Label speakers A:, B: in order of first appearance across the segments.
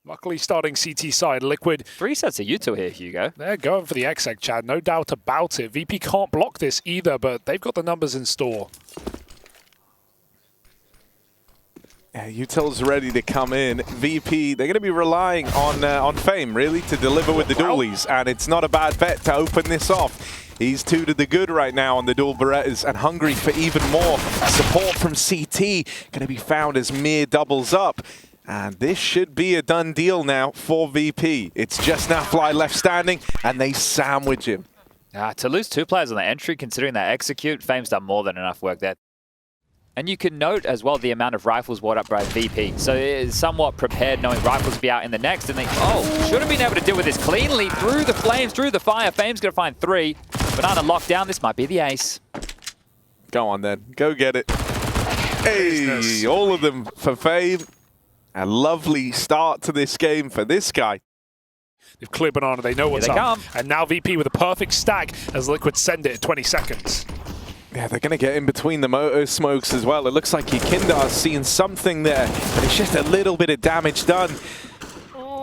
A: Luckily starting CT side, Liquid.
B: 3 sets of util here, Hugo.
A: They're going for the exec, Chad, no doubt about it. VP can't block this either, but they've got the numbers in store.
C: Yeah, util's ready to come in. VP, they're going to be relying on Fame, really, to deliver with the dualies, and it's not a bad bet to open this off. He's 2 to the good right now on the dual Berettas and hungry for even more support from CT. Going to be found as Mir doubles up. And this should be a done deal now for VP. It's just now Fly left standing, and they sandwich him.
B: To lose 2 players on the entry, considering they execute, Fame's done more than enough work there. And you can note as well the amount of rifles brought up by VP. So it is somewhat prepared knowing rifles will be out in the next. And they, should have been able to deal with this cleanly through the flames, through the fire. Fame's going to find 3. Banana locked down. This might be the ace.
C: Go on then. Go get it. Hey, all of them for Fame. A lovely start to this game for this guy.
A: They've cleared Banana. They know what's up. And now VP with a perfect stack as Liquid send it at 20 seconds.
C: Yeah, they're going to get in between the motor smokes as well. It looks like Yikindar's seeing something there, but it's just a little bit of damage done.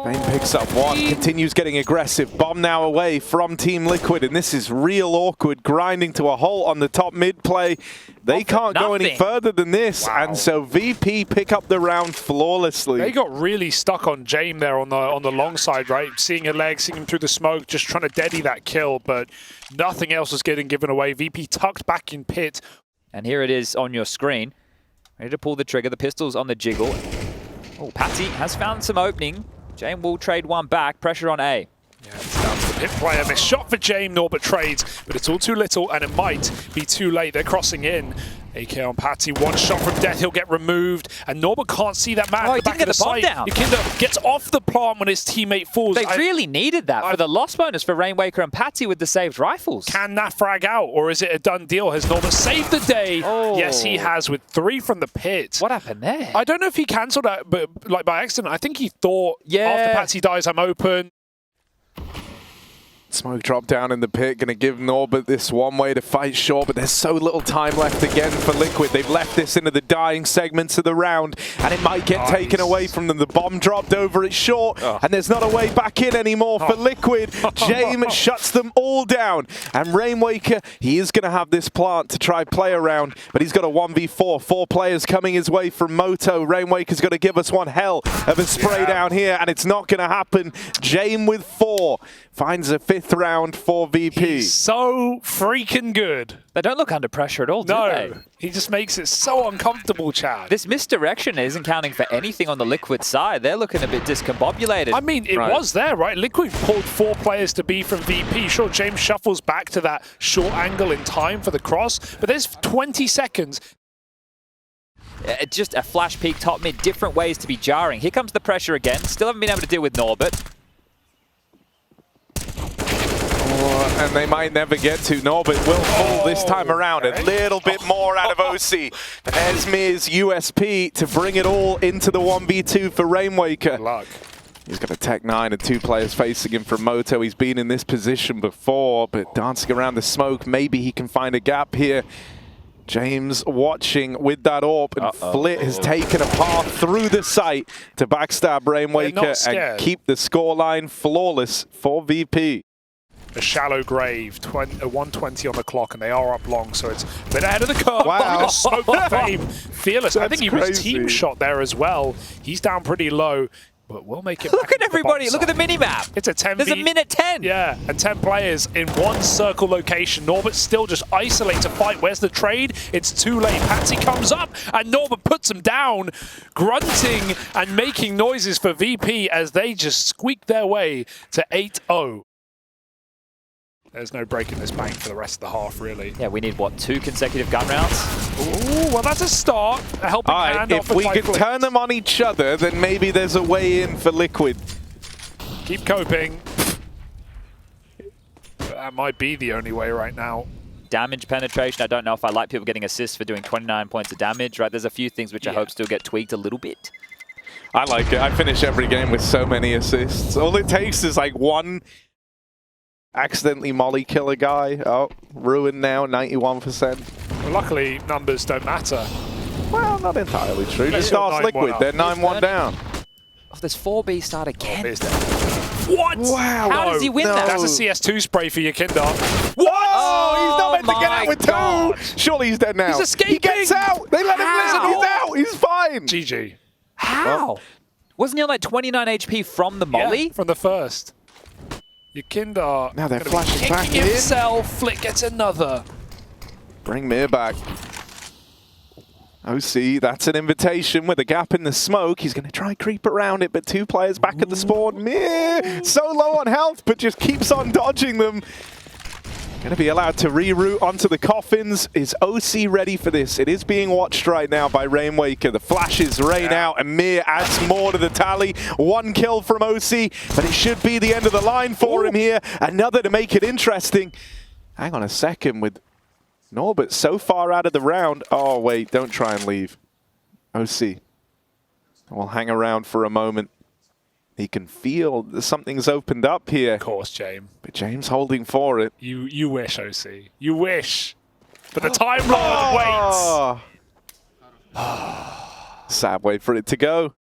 C: Fame picks up 1, continues getting aggressive. Bomb now away from Team Liquid, and this is real awkward, grinding to a halt on the top mid play. They can't go any further than this, and so VP pick up the round flawlessly.
A: They got really stuck on Jame there on the long side, right? Seeing a leg, seeing him through the smoke, just trying to deady that kill, but nothing else was getting given away. VP tucked back in pit.
B: And here it is on your screen. Ready to pull the trigger, the pistol's on the jiggle. Oh, Patty has found some opening. Jame will trade 1 back, pressure on A.
A: Yeah, it's down to the pit player. Missed shot for Jame, Norbert trades, but it's all too little, and it might be too late. They're crossing in. AK on Patty, 1 shot from death, he'll get removed, and Norbert can't see that man at the back of the site. Yikinda gets off the plant when his teammate falls.
B: They really needed that for the loss bonus for Rainwaker and Patty with the saved rifles.
A: Can that frag out, or is it a done deal? Has Norbert saved the day? Yes, he has, with 3 from the pit.
B: What happened there?
A: I don't know if he cancelled that, but like by accident. I think he thought, after Patty dies, I'm open.
C: Smoke drop down in the pit, going to give Norbert this one way to fight short, but there's so little time left again for Liquid. They've left this into the dying segments of the round, and it might get taken away from them. The bomb dropped over it short, and there's not a way back in anymore for Liquid. Jame shuts them all down, and Rainwaker, he is going to have this plant to try play around, but he's got a 1v4. 4 players coming his way from Moto. Rainwaker's going to give us one hell of a spray down here, and it's not going to happen. Jame with 4 finds a 5th round for VP.
A: He's so freaking good.
B: They don't look under pressure at all, do they?
A: He just makes it so uncomfortable, Chad.
B: This misdirection isn't counting for anything on the Liquid side. They're looking a bit discombobulated.
A: I mean, it was there, right? Liquid pulled 4 players to B from VP. Sure, James shuffles back to that short angle in time for the cross, but there's 20 seconds.
B: Just a flash peek top mid, different ways to be jarring. Here comes the pressure again. Still haven't been able to deal with Norbert.
C: And they might never get to. Norbert will fall this time around. A little bit more out of OC. Esmir's USP to bring it all into the 1v2 for Rainwaker.
A: Luck.
C: He's got a Tech 9 and 2 players facing him from Moto. He's been in this position before, but dancing around the smoke, maybe he can find a gap here. James watching with that AWP, and Flit has taken a path through the site to backstab Rainwaker and keep the scoreline flawless for VP.
A: A shallow grave, 120 on the clock, and they are up long, so it's a bit ahead of the curve.
C: Wow.
A: Smoke for Fame. Fearless.
C: That's
A: I think he was team shot there as well. He's down pretty low, but we'll make it back.
B: Look at everybody. Look at the mini-map.
A: It's a 10v.
B: There's a minute 10.
A: Yeah, and 10 players in 1 circle location. Norbert still just isolates a fight. Where's the trade? It's too late. Patsy comes up, and Norbert puts him down, grunting and making noises for VP as they just squeak their way to 8-0. There's no break in this bank for the rest of the half, really.
B: Yeah, we need, what, 2 consecutive gun rounds?
A: Ooh, well, that's a start. A helping hand off.
C: If we can turn them on each other, then maybe there's a way in for Liquid.
A: Keep coping. That might be the only way right now.
B: Damage penetration. I don't know if I like people getting assists for doing 29 points of damage, right? There's a few things which I hope still get tweaked a little bit.
C: I like it. I finish every game with so many assists. All it takes is like 1... accidentally molly kill a guy. Oh, ruined now, 91%.
A: Well, luckily, numbers don't matter.
C: Well, not entirely true. Just ask Liquid. They're 9-1 down.
B: Oh, there's 4B start again.
A: What?
C: Wow.
B: How does he win that?
A: That's a CS2 spray for your Kindar.
C: What? Oh, he's not meant to get out with
B: God.
C: 2. Surely he's dead now.
A: He's escaping.
C: He gets out. They let him listen. He's out. He's fine.
A: GG.
B: How? Wasn't he on like 29 HP from the molly?
A: Yeah, from the first. Your Kindar.
C: Now they're
A: gonna be
C: flashing back
A: kicking
C: in.
A: himself. Flick gets another.
C: Bring Mir back. OC, that's an invitation with a gap in the smoke. He's going to try and creep around it, but 2 players back at the spawn. Mir, so low on health, but just keeps on dodging them. Going to be allowed to reroute onto the coffins. Is OC ready for this? It is being watched right now by Rainwaker. The flashes rain out, and Mir adds more to the tally. 1 kill from OC, but it should be the end of the line for him here. Another to make it interesting. Hang on a second with Norbert so far out of the round. Oh, wait, don't try and leave. OC. We'll hang around for a moment. He can feel that something's opened up here.
A: Of course, James.
C: But James holding for it.
A: You wish, OC. You wish. But the Time Lord waits.
C: Sad way for it to go.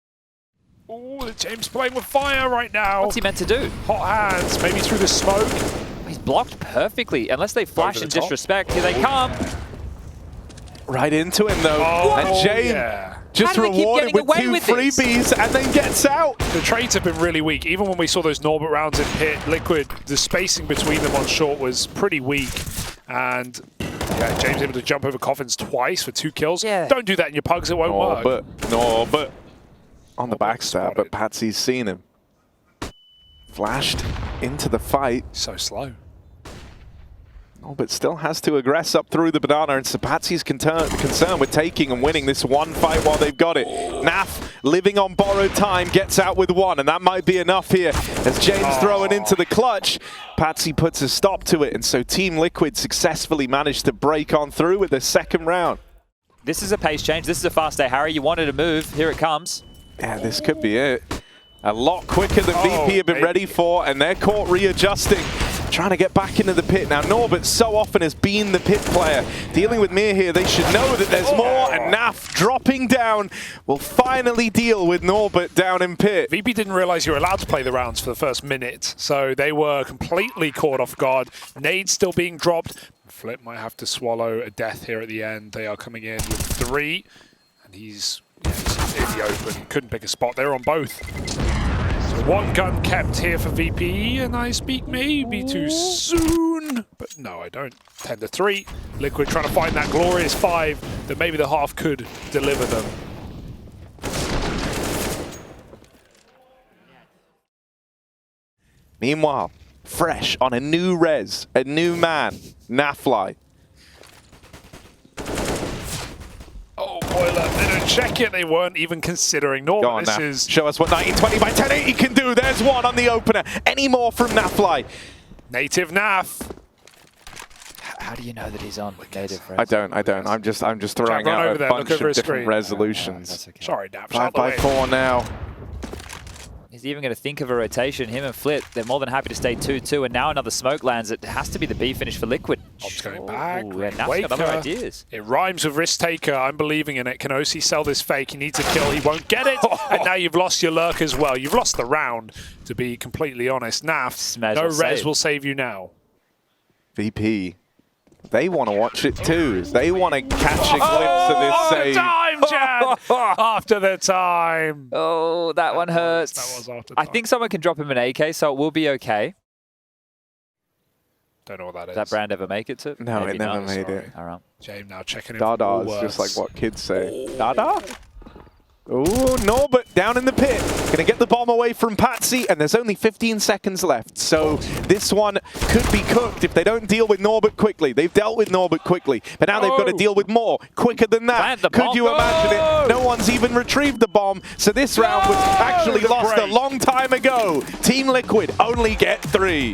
A: Oh, James playing with fire right now.
B: What's he meant to do?
A: Hot hands, maybe through the smoke.
B: He's blocked perfectly. Unless they flash
A: Over
B: and
A: the top.
B: disrespect, here they come.
C: Right into him, though.
A: Oh,
C: and James
A: yeah.
C: just
B: How do they keep
C: rewarded
B: getting
C: with
B: away
C: 2
B: with this?
C: freebies and then gets out.
A: The trades have been really weak. Even when we saw those Norbert rounds in pit, Liquid, the spacing between them on short was pretty weak. And yeah, James able to jump over coffins twice for 2 kills.
B: Yeah.
A: Don't do that in your pugs, it won't work.
C: Norbert. On the backstab,
A: spotted.
C: but Patsy's seen him. Flashed into the fight.
A: So slow.
C: But still has to aggress up through the banana, and Sapatsy's concerned with taking and winning this one fight while they've got it. Naf, living on borrowed time, gets out with 1, and that might be enough here. As James throwing into the clutch, Patsy puts a stop to it, and so Team Liquid successfully managed to break on through with the 2nd round.
B: This is a pace change. This is a fast day, Harry. You wanted to move. Here it comes.
C: Yeah, this could be it. A lot quicker than VP have been ready for, and they're caught readjusting. Trying to get back into the pit. Now, Norbert so often has been the pit player. Dealing with Mir here, they should know that there's more, and Naf dropping down will finally deal with Norbert down in pit.
A: VP didn't realize you were allowed to play the rounds for the first minute, so they were completely caught off guard. Nades still being dropped. Flip might have to swallow a death here at the end. They are coming in with 3, and he's in the open. Couldn't pick a spot. They're on both. 1 gun kept here for VP, and I speak maybe too soon, but no, I don't. 10-3. Liquid trying to find that glorious 5 that maybe the half could deliver them.
C: Meanwhile, fresh on a new res, a new man, Nafly.
A: Oh, Boiler, they don't check it. They weren't even considering.
C: Go
A: Normal,
C: on,
A: this
C: Naf.
A: is...
C: Show us what 1920 by 1080 can do. There's 1 on the opener. Any more from Nafly?
A: Native Naf.
B: How do you know that he's on native?
C: I don't. I'm just throwing
A: run
C: out
A: over
C: a
A: there,
C: bunch
A: look over
C: of
A: his
C: different
A: screen.
C: resolutions.
B: That's okay.
A: Sorry, Naf.
C: 5 by 4 now.
B: He's even going to think of a rotation. Him and Flit, they're more than happy to stay 2-2, and now another smoke lands. It has to be the B finish for Liquid.
A: Bob's going back.
B: Ooh, and Naf's got other ideas.
A: It rhymes with risk taker. I'm believing in it. Can OC sell this fake? He needs a kill. He won't get it. And now you've lost your lurk as well. You've lost the round, to be completely honest. Naf, no res will save you now.
C: VP. They want to watch it too. They want to catch a glimpse of this save.
A: Time, Chad! After the time.
B: Oh, that one hurts.
A: That was after
B: I
A: time.
B: think someone can drop him an AK, so it will be okay.
A: Don't know what that is.
B: Did that brand ever make it to?
C: No,
B: Maybe
C: it never
B: not.
C: made
A: Sorry.
C: it.
B: All right.
A: James now checking in.
C: Dada is just like what kids say. Dada? Ooh, Norbert down in the pit. Gonna get the bomb away from Patsy, and there's only 15 seconds left. So this one could be cooked if they don't deal with Norbert quickly. They've dealt with Norbert quickly, but now they've got to deal with more quicker than that. Could you imagine it? No one's even retrieved the bomb. So this round was actually lost a long time ago. Team Liquid only get 3.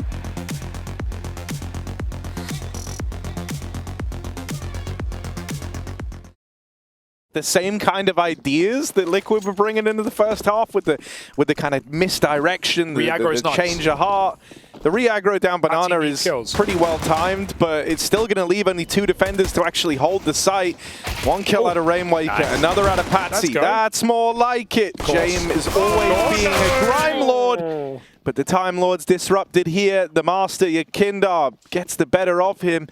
C: The same kind of ideas that Liquid were bringing into the first half with the kind of misdirection, the change of heart. The re-aggro down Banana is
A: kills.
C: pretty well timed, but it's still going to leave only 2 defenders to actually hold the site. 1 kill out of Rainwaker,
A: nice.
C: another out of Patsy. That's more like it. James is always being a Grime Lord, but the Time Lord's disrupted here. The Master, Yakindar, gets the better of him.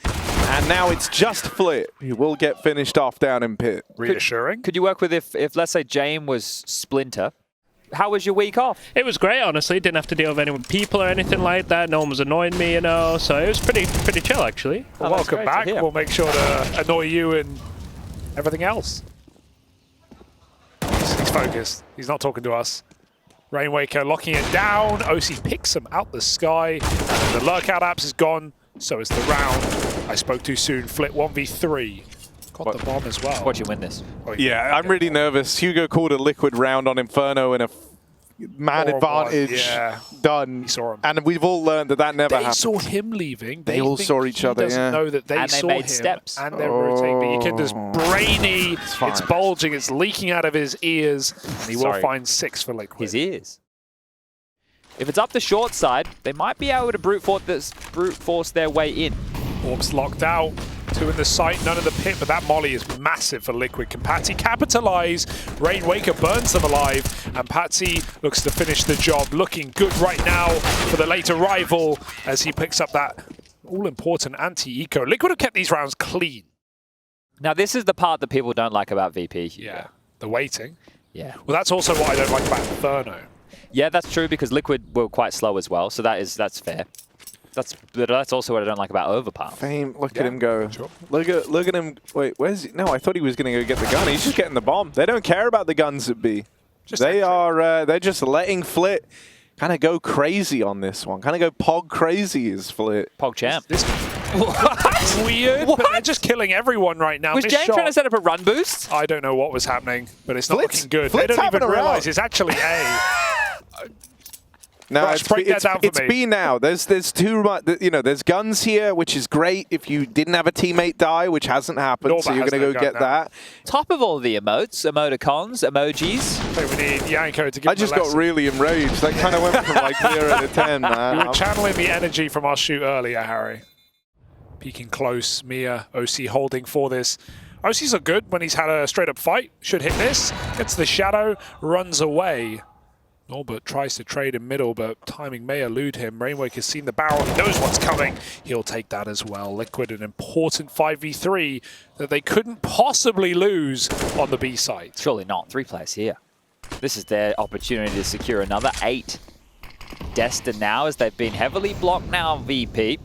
C: And now it's just Flit who will get finished off down in pit.
A: Reassuring.
B: Could you work with if let's say, James was Splinter? How was your week off?
D: It was great, honestly. Didn't have to deal with any people or anything like that. No one was annoying me, you know. So it was pretty chill, actually.
A: Well, welcome back. We'll make sure to annoy you and everything else. He's focused. He's not talking to us. Rainwaker locking it down. OC picks him out the sky. The lurkout apps is gone. So is the round. I spoke too soon. Flit 1v3. Got the bomb as well.
B: Watch you win this.
C: Oh, yeah, I'm really nervous. Hugo called a Liquid round on Inferno in a man advantage.
A: Yeah.
C: Done.
A: He saw him.
C: And we've all learned that never happened.
A: They saw him leaving.
C: They all saw each other,
A: He doesn't know that they
B: And they
A: saw
B: made
A: him.
B: steps.
A: And they're rotating. But Yakinda's brainy. It's bulging. It's leaking out of his ears. And he will find 6 for Liquid.
B: His ears. If it's up the short side, they might be able to brute force their way in.
A: Orbs locked out. 2 in the site, none in the pit, but that molly is massive for Liquid. Can Patsy capitalize? Rainwaker burns them alive, and Patsy looks to finish the job. Looking good right now for the late arrival as he picks up that all-important anti-eco. Liquid have kept these rounds clean.
B: Now, this is the part that people don't like about VP.
A: Yeah, the waiting.
B: Yeah.
A: Well, that's also what I don't like about Inferno.
B: Yeah, that's true, because Liquid were quite slow as well, so that's fair. That's also what I don't like about Overpower.
C: Fame, look at him go. Sure. Look at him. Wait, where's he? No, I thought he was going to go get the gun. He's just getting the bomb. They don't care about the guns at B. They're just letting Flit kind of go crazy on this one. Kind of go Pog crazy is Flit.
B: Pog champ.
A: That's weird, but they're just killing everyone right now.
B: Was James trying to set up a run boost?
A: I don't know what was happening, but it's not looking good.
C: Flit's
A: they don't even realize
C: around.
A: it's actually A.
C: No,
A: Rush, break that down for
C: it's
A: me.
C: B now. There's too much. You know, there's guns here, which is great if you didn't have a teammate die, which hasn't happened.
A: Norma
C: so you're going to go get that.
B: Top of all the emotes, emoticons, emojis.
A: I think we need Yanko to give
C: I just got really enraged. That kind of went from like 0 to 10, man.
A: We were channeling the energy from our shoot earlier, Harry. Peeking close, Mia, OC holding for this. OC's are good when he's had a straight-up fight. Should hit this. Gets the shadow, runs away. Norbert tries to trade in middle, but timing may elude him. Rainwaker's seen the barrel. He knows what's coming. He'll take that as well. Liquid, an important 5v3 that they couldn't possibly lose on the B side.
B: Surely not. 3 players here. This is their opportunity to secure another 8. Destined now, as they've been heavily blocked now, VP.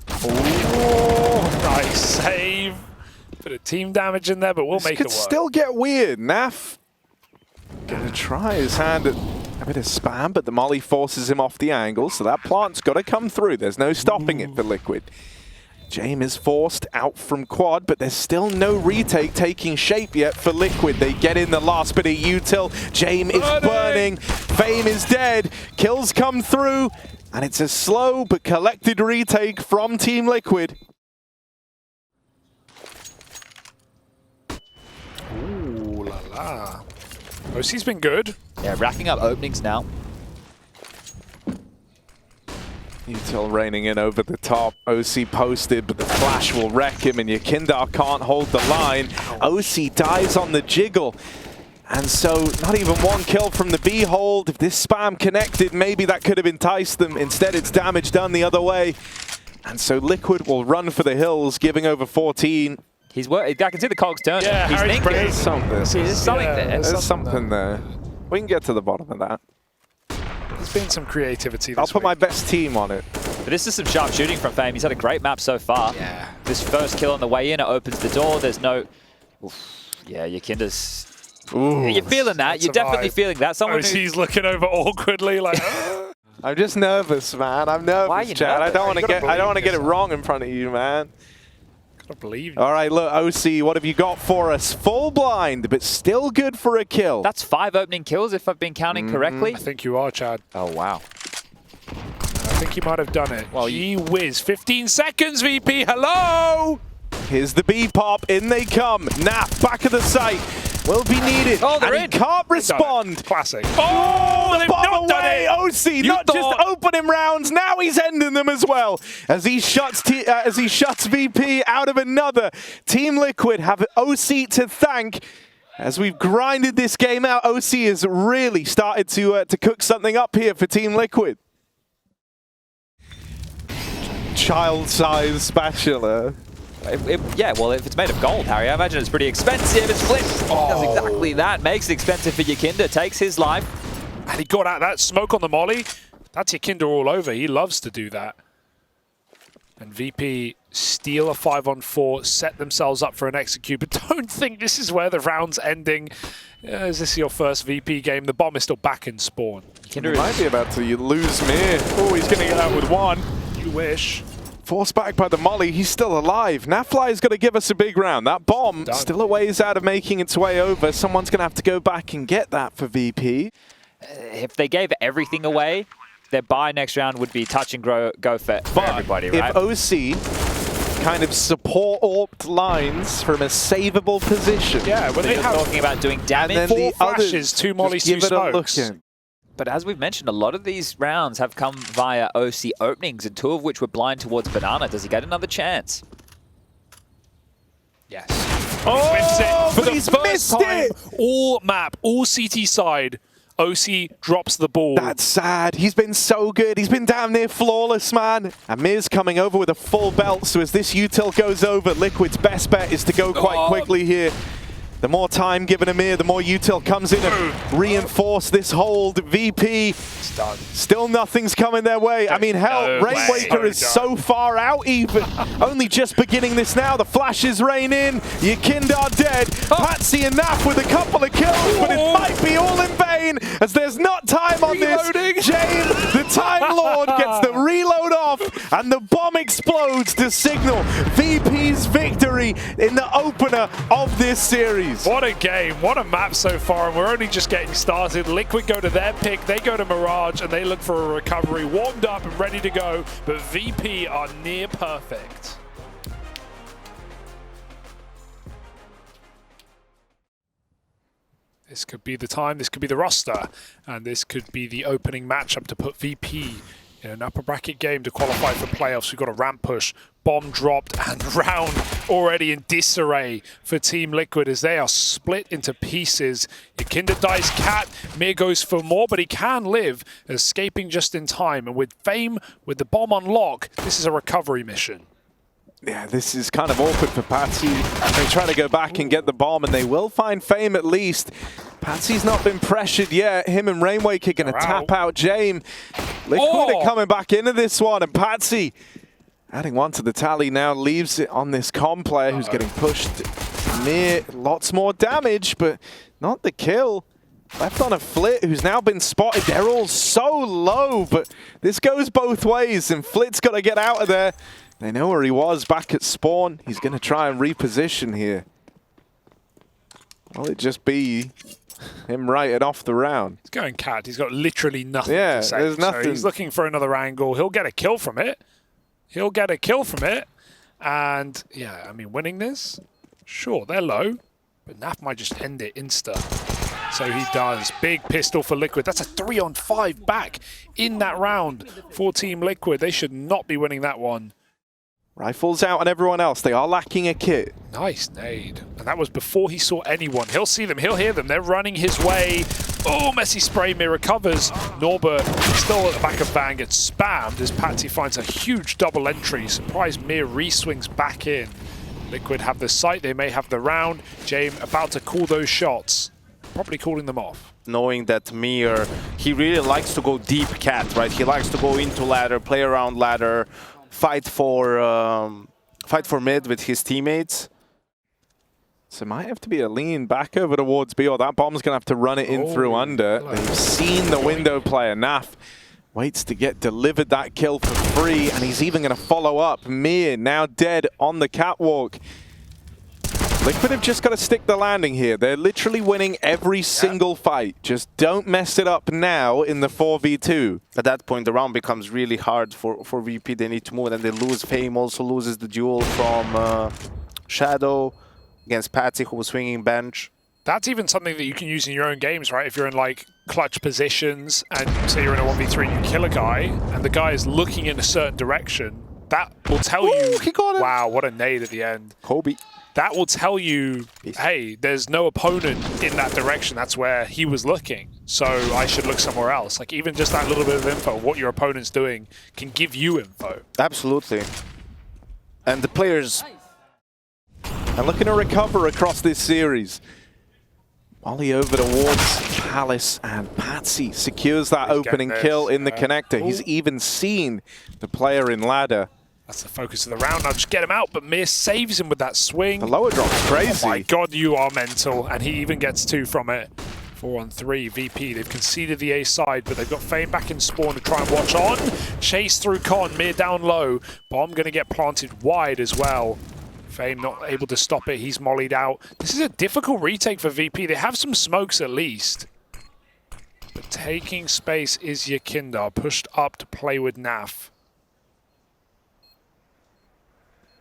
A: Oh, nice save. Bit of team damage in there, but we'll make it work.
C: This could still get weird. Naf gonna try his hand at a bit of spam, but the molly forces him off the angle, so that plant's got to come through. There's no stopping it for Liquid. James is forced out from quad, but there's still no retake taking shape yet for Liquid. They get in the last bit of util. James is burning. Fame is dead. Kills come through, and it's a slow but collected retake from Team Liquid.
A: Ooh la la. OC's been good.
B: Yeah, racking up openings now.
C: Util raining in over the top. OC posted, but the flash will wreck him, and Yakindar can't hold the line. OC dies on the jiggle. And so, not even 1 kill from the B hold. If this spam connected, maybe that could have enticed them. Instead, it's damage done the other way. And so Liquid will run for the hills, giving over 14.
B: I can see the cogs turning.
A: Yeah,
B: he's
A: Harry's
B: thinking.
C: There's something.
B: There's something there.
C: There's something there. We can get to the bottom of that.
A: There's been some creativity this
C: I'll put
A: week.
C: my best team on it.
B: But this is some sharp shooting from Fame. He's had a great map so far.
A: Yeah.
B: This first kill on the way in, it opens the door. There's no... Oof. Yeah, Yakinda's...
C: Ooh.
B: You're feeling that. You're definitely feeling that. Someone
A: OC's looking over awkwardly like...
C: I'm just nervous, man. I'm nervous,
B: Why are you
C: Chad.
B: nervous?
C: I don't want to
A: You gotta
C: get it
A: believe
C: wrong in front of you, man.
A: Gotta believe.
C: All right, look, OC, what have you got for us? Full blind, but still good for a kill.
B: That's 5 opening kills, if I've been counting correctly.
A: I think you are, Chad.
B: Oh, wow.
A: I think you might have done it.
B: Well,
A: Gee whiz. 15 seconds, VP. Hello!
C: Here's the B pop. In they come. Naf back of the site. will be needed.
B: Oh, they're
C: and
B: in.
C: he can't respond.
A: Classic. Oh, they've not done it.
C: OC not just opening rounds, now he's ending them as well. As he shuts VP out of another. Team Liquid have OC to thank. As we've grinded this game out, OC has really started to cook something up here for Team Liquid. Child-sized spatula.
B: Yeah, well, if it's made of gold, Harry, I imagine it's pretty expensive. It's flipped. Does exactly that. Makes it expensive for Yakinda. Takes his life.
A: And he got out that smoke on the molly. That's Yakinda all over. He loves to do that. And VP steal a 5-on-4, set themselves up for an execute, but don't think this is where the round's ending. Is this your first VP game? The bomb is still back in spawn.
C: Yakinda might be about to lose Mir. Oh, he's going to get out with one.
A: You wish.
C: Forced back by the molly, he's still alive. Nafly's got to give us a big round. That bomb still a ways out of making its way over. Someone's going to have to go back and get that for VP.
B: If they gave everything away, their buy next round would be touch and go for everybody, right?
C: If OC kind of support AWPed lines from a savable position.
A: Yeah, when they have
B: talking about doing damage.
C: And then
A: 4
C: the
A: flashes, 2 mollies, 2 smokes.
B: But as we've mentioned, a lot of these rounds have come via OC openings, and 2 of which were blind towards Banana. Does he get another chance?
A: Yes.
C: Oh,
A: Wins it for
C: but
A: the
C: he's
A: first
C: missed
A: time.
C: it.
A: All map, all CT side. OC drops the ball.
C: That's sad. He's been so good. He's been damn near flawless, man. And Mir's coming over with a full belt. So as this util goes over, Liquid's best bet is to go quite quickly here. The more time given Amir, the more util comes in and reinforce this hold. VP,
A: It's done.
C: still nothing's coming their way. I mean, hell,
A: No
C: Rainwaker
A: way.
C: is so far out even. Only just beginning this now. The flashes rain in. Yakinda are dead. Patsy and Naf with a couple of kills, but it might be all in vain as there's not time on
A: Reloading.
C: this. James, the Time Lord, gets the reload off and the bomb explodes to signal VP's victory in the opener of this series.
A: What a game, what a map so far, and we're only just getting started. Liquid go to their pick, they go to Mirage, and they look for a recovery, warmed up and ready to go, but VP are near perfect. This could be the time, this could be the roster, and this could be the opening matchup to put VP in an upper bracket game to qualify for playoffs. We've got a ramp push, bomb dropped, and round already in disarray for Team Liquid as they are split into pieces. Yakinda dies cat, Mir goes for more, but he can live, escaping just in time. And with Fame, with the bomb on lock, this is a recovery mission.
C: Yeah, this is kind of awkward for Patsy. They try to go back and get the bomb, and they will find Fame at least. Patsy's not been pressured yet. Him and Rainwaker going to tap out James. Liquid are coming back into this one, and Patsy adding one to the tally now, leaves it on this com player who's getting pushed near. Lots more damage, but not the kill. Left on a Flit, who's now been spotted. They're all so low, but this goes both ways, and Flit's got to get out of there. They know where he was back at spawn. He's going to try and reposition here. Will it just be him writing off the round?
A: He's going cat. He's got literally nothing
C: Yeah,
A: to say.
C: there's nothing.
A: So he's looking for another angle. He'll get a kill from it. He'll get a kill from it. And, yeah, I mean, winning this, sure, they're low. But Naf might just end it insta. So he does. Big pistol for Liquid. That's a 3-on-5 back in that round for Team Liquid. They should not be winning that one.
C: Rifles out on everyone else. They are lacking a kit.
A: Nice nade. And that was before he saw anyone. He'll see them. He'll hear them. They're running his way. Oh, messy spray. Mir recovers. Norbert still at the back of Van gets spammed as Patsy finds a huge double entry. Surprised Mir re-swings back in. Liquid have the sight. They may have the round. James about to call those shots. Probably calling them off.
E: Knowing that Mir, he really likes to go deep cat, right? He likes to go into ladder, play around ladder, fight for mid with his teammates.
C: So it might have to be a lean back over towards B, or that bomb's going to have to run it in through under. They've seen the window player. Naf waits to get delivered that kill for free, and he's even going to follow up. Mir now dead on the catwalk. Liquid have just got to stick the landing here. They're literally winning every single fight. Just don't mess it up now in the 4v2.
E: At that point, the round becomes really hard for VP. They need to move, and they lose. Fame also loses the duel from Shadow against Patsy, who was swinging bench.
A: That's even something that you can use in your own games, right? If you're in like clutch positions and say you're in a 1v3 and you kill a guy and the guy is looking in a certain direction, that will tell you,
C: he got it.
A: Wow, what a nade at the end.
C: Kobe.
A: That will tell you, hey, there's no opponent in that direction. That's where he was looking. So I should look somewhere else. Like even just that little bit of info, what your opponent's doing, can give you info.
E: Absolutely. And the players...
C: And looking to recover across this series. Molly over towards Palace, and Patsy secures that opening kill in the connector. He's even seen the player in ladder.
A: That's the focus of the round. Now just get him out, but Mir saves him with that swing.
C: The lower drop's crazy.
A: Oh my god, you are mental. And he even gets 2 from it. 4-on-3, VP. They've conceded the A side, but they've got Fame back in spawn to try and watch on. Chase through Con, Mir down low. Bomb going to get planted wide as well. Fame not able to stop it. He's mollied out. This is a difficult retake for VP. They have some smokes at least. But taking space is Yakinda, pushed up to play with Naf.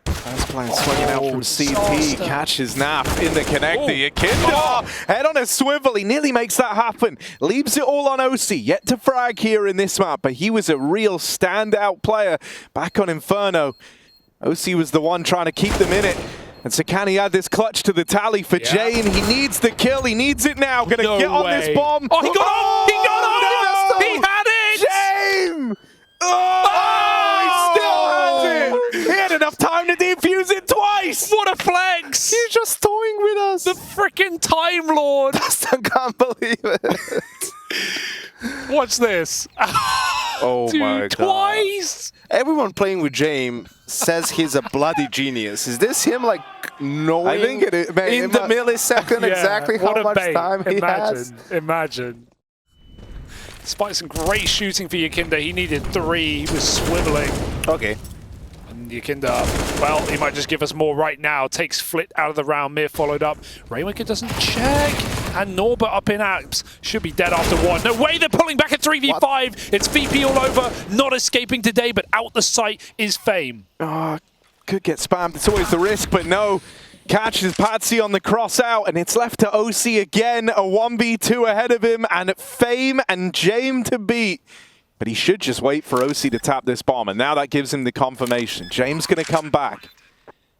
C: First player swinging out from CT, catches Naf in the connector. Yakinda, head on a swivel. He nearly makes that happen. Leaves it all on OC. Yet to frag here in this map, but he was a real standout player back on Inferno. OC was the one trying to keep them in it. And so can he add this clutch to the tally for Jane? He needs the kill. He needs it now. Gonna get on this bomb.
A: Oh, he got on! He got on!
C: No!
A: He had it!
C: Jane! Oh! He still has it! He had enough time to defuse it twice!
A: What a flex!
C: He's just toying with us.
A: The freaking Time Lord!
C: I can't believe it.
A: Watch this.
E: Oh
A: Dude,
E: my god.
A: Twice!
E: Everyone playing with James says he's a bloody genius. Is this him like knowing
C: I think it is, man,
E: in the millisecond exactly how much time he has?
A: Imagine. Despite some great shooting for Yakinda, he needed 3. He was swiveling.
E: Okay.
A: And Yakinda, well, he might just give us more right now. Takes Flit out of the round. Mir followed up. Rainmaker doesn't check. And Norbert up in apps. Should be dead after 1. No way, they're pulling back at 3v5. What? It's VP all over. Not escaping today, but out the sight is Fame.
C: Oh, could get spammed. It's always the risk, but no. Catches Patsy on the cross out, and it's left to OC again. A 1v2 ahead of him, and Fame and James to beat. But he should just wait for OC to tap this bomb, and now that gives him the confirmation. James going to come back.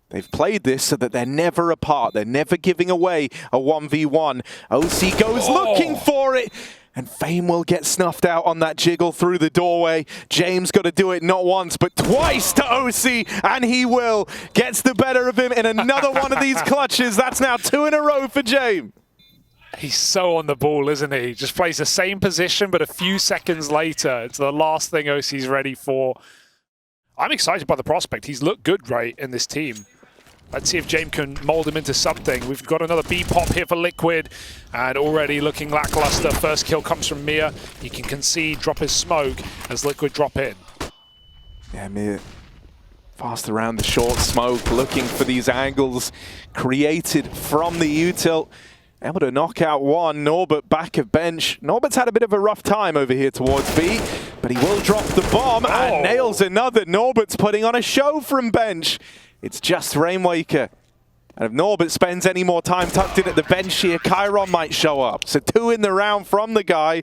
C: They've played this so that they're never apart. They're never giving away a 1v1. OC goes looking for it. And Fame will get snuffed out on that jiggle through the doorway. James got to do it not once, but twice to OC. And he will. Gets the better of him in another one of these clutches. That's now 2 in a row for James.
A: He's so on the ball, isn't he? Just plays the same position, but a few seconds later, it's the last thing OC's ready for. I'm excited by the prospect. He's looked good, right, in this team. Let's see if James can mold him into something. We've got another B pop here for Liquid, and already looking lackluster. First kill comes from Mir. He can concede, drop his smoke as Liquid drop in.
C: Yeah, Mir fast around the short smoke, looking for these angles created from the util. Able to knock out 1. Norbert back of bench. Norbert's had a bit of a rough time over here towards B, but he will drop the bomb and nails another. Norbert's putting on a show from bench. It's just Rainmaker. And if Norbert spends any more time tucked in at the bench here, Chiron might show up. So 2 in the round from the guy.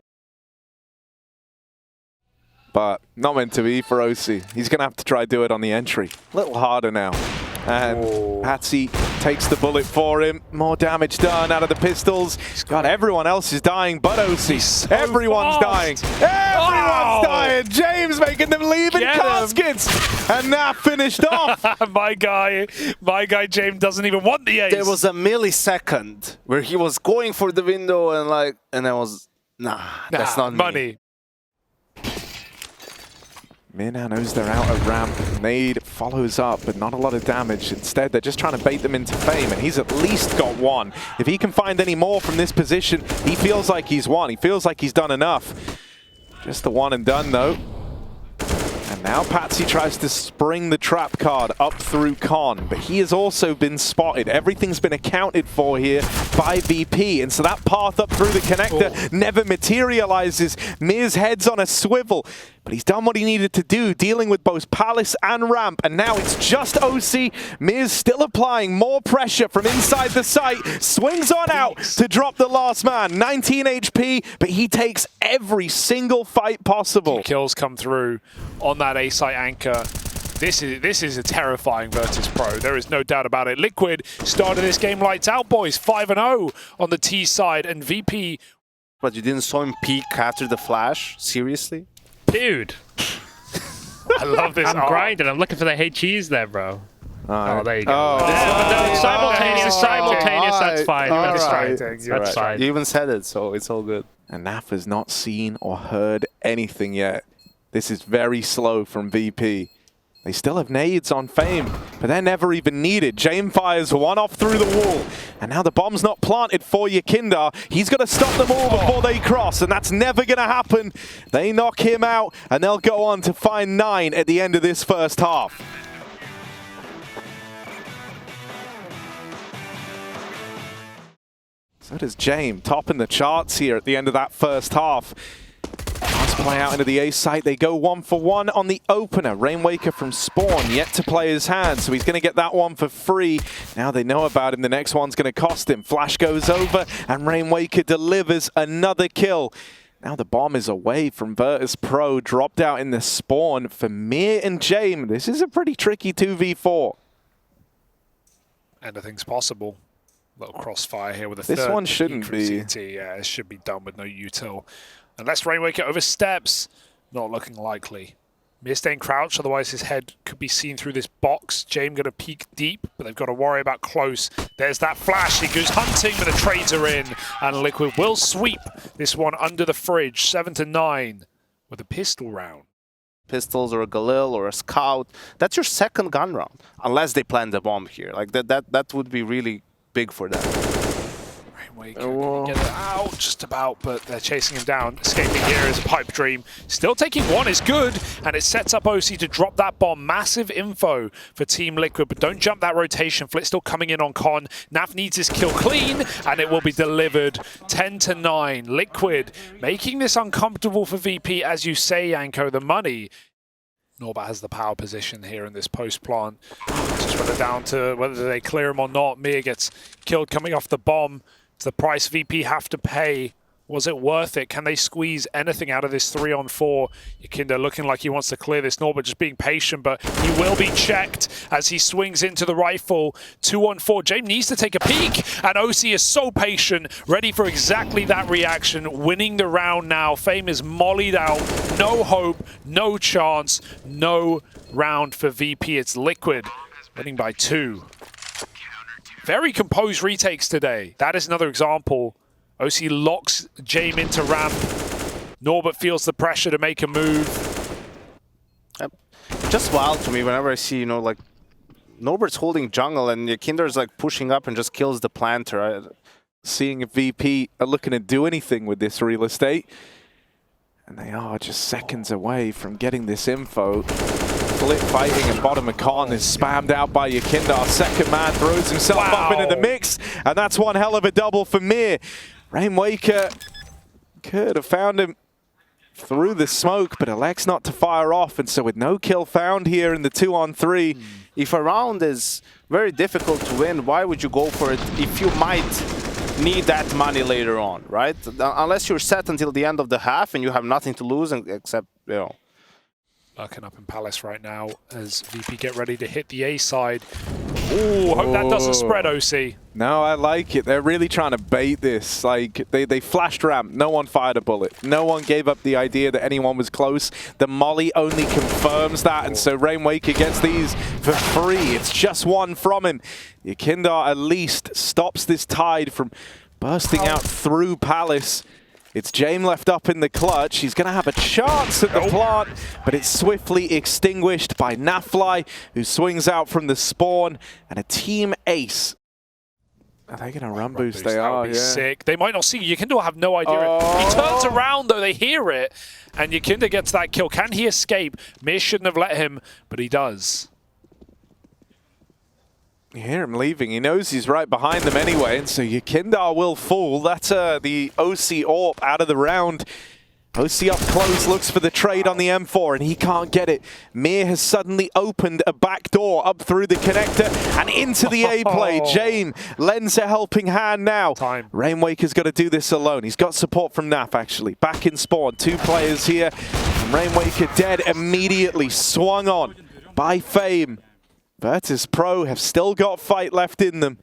C: But not meant to be for OC. He's going to have to try to do it on the entry. A little harder now. And Patsy takes the bullet for him. More damage done out of the pistols. God, everyone else is dying but OC.
A: So
C: Everyone's dying. Everyone's dying. James making them leave in caskets. And that finished off.
A: my guy James doesn't even want the ace.
E: There was a millisecond where he was going for the window and I was, that's not
A: money.
C: Mir now knows they're out of ramp. Nade follows up, but not a lot of damage. Instead, they're just trying to bait them into Fame, and he's at least got 1. If he can find any more from this position, he feels like he's won. He feels like he's done enough. Just the 1 and done, though. And Now Patsy tries to spring the trap card up through Con, but he has also been spotted. Everything's been accounted for here by VP, and so that path up through the connector never materializes. Mir's head's on a swivel, but he's done what he needed to do, dealing with both Palace and Ramp, and now it's just OC. Mir's still applying more pressure from inside the site, swings on out to drop the last man. 19 HP, but he takes every single fight possible.
A: Kills come through on that A site anchor. This is a terrifying Virtus.pro. There is no doubt about it. Liquid started this game lights out, boys. 5-0 on the T side, and VP.
E: But you didn't saw him peek after the flash? Seriously?
D: Dude.
A: I love this.
D: I'm grinding. I'm looking for the HEs there, bro.
C: Right.
D: Oh, there you go.
C: Oh.
D: No, simultaneous, that's fine.
E: All
D: That's
E: right.
D: fine. That's fine.
E: You even said it, so it's all good.
C: And Naf has not seen or heard anything yet. This is very slow from VP. They still have nades on Fame, but they're never even needed. Jame fires one off through the wall, and now the bomb's not planted for Yakindar. He's got to stop them all before they cross, and that's never going to happen. They knock him out, and they'll go on to find 9 at the end of this first half. So does Jame, topping the charts here at the end of that first half. Let's play out into the A site. They go 1 for 1 on the opener. Rainwaker from Spawn yet to play his hand, so he's going to get that one for free. Now they know about him. The next one's going to cost him. Flash goes over, and Rainwaker delivers another kill. Now the bomb is away from Virtus.pro, dropped out in the Spawn for Mir and Jame. This is a pretty tricky 2v4.
A: Anything's possible. Little crossfire here with a
C: This
A: third
C: one shouldn't be.
A: CT. Yeah, it should be done with no util. Unless Rainwaker oversteps, not looking likely. Mir staying crouched, otherwise his head could be seen through this box. Jame going to peek deep, but they've got to worry about close. There's that flash. He goes hunting, but the trades are in. And Liquid will sweep this one under the fridge, 7-9, with a pistol round.
E: Pistols or a Galil or a Scout. That's your second gun round, unless they plant the bomb here. Like that would be really big for them.
A: Rainwaker get it out just about, but they're chasing him down. Escaping here is a pipe dream. Still taking one is good, and it sets up OC to drop that bomb. Massive info for Team Liquid, but don't jump that rotation. Flit still coming in on Con. Naf needs his kill clean, and it will be delivered. 10-9. Liquid making this uncomfortable for VP, as you say, Yanko. The money. Norbat has the power position here in this post plant. Just whether down to whether they clear him or not. Mir gets killed coming off the bomb. It's the price VP have to pay. Was it worth it? Can they squeeze anything out of this 3-on-4? Yakindar looking like he wants to clear this. Norbat just being patient, but he will be checked as he swings into the rifle. 2-on-4. Jame needs to take a peek, and OC is so patient, ready for exactly that reaction. Winning the round now. Fame is mollied out. No hope, no chance, no round for VP. It's Liquid, winning by 2. Very composed retakes today. That is another example. OC locks Jame into ramp. Norbat feels the pressure to make a move.
E: Just wild to me whenever I see, like Norbert's holding jungle and Yakindar's like pushing up and just kills the planter.
C: Seeing if VP are looking to do anything with this real estate. And they are just seconds away from getting this info. Flit fighting and bottom of Con is spammed out by Yakindar. Second man throws himself up into the mix, and that's one hell of a double for Mir. Rainwaker could have found him through the smoke, but elects not to fire off, and so with no kill found here in the 2-on-3.
E: If a round is very difficult to win, why would you go for it if you might need that money later on, right? Unless you're set until the end of the half and you have nothing to lose except,
A: Lurking up in Palace right now as VP get ready to hit the A side. Ooh, hope that doesn't spread, OC.
C: No, I like it. They're really trying to bait this. Like, they flashed ramp. No one fired a bullet. No one gave up the idea that anyone was close. The molly only confirms that, and so Rainwaker gets these for free. It's just one from him. Yakindar at least stops this tide from bursting out through Palace. It's Jame left up in the clutch. He's going to have a chance at the plant, but it's swiftly extinguished by Nafly, who swings out from the spawn, and a team ace. Are they going to run boost?
A: They
C: They
A: are,
C: are,
A: would be
C: yeah.
A: sick. They might not see you. Yikinda will have no idea.
C: Oh.
A: He turns around, though. They hear it. And Yikinda gets that kill. Can he escape? Mir shouldn't have let him, but he does.
C: You hear him leaving. He knows he's right behind them anyway, and so Yikinda will fall. That's the OC AWP out of the round. OC up close, looks for the trade on the M4, and he can't get it. Mir has suddenly opened a back door up through the connector and into the A play. Jame lends a helping hand now. Rainwaker's got to do this alone. He's got support from Naf, actually. Back in spawn, 2 players here. Rainwaker dead immediately, swung on by Fame. Virtus.pro have still got fight left in them.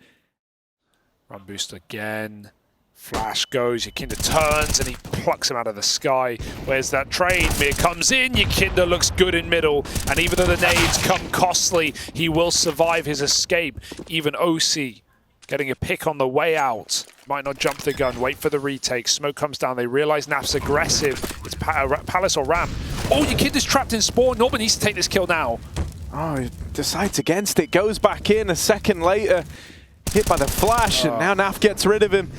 A: Run boost again. Flash goes, Yikinda turns and he plucks him out of the sky. Where's that trade? Mir comes in, Yikinda looks good in middle, and even though the nades come costly, he will survive his escape. Even OC getting a pick on the way out. Might not jump the gun, wait for the retake. Smoke comes down, they realize Naf's aggressive. It's Palace or Ramp. Oh, Yikinda's trapped in spawn. Norman needs to take this kill now.
C: Oh, he decides against it, goes back in a second later. Hit by the flash, and now Naf gets rid of him.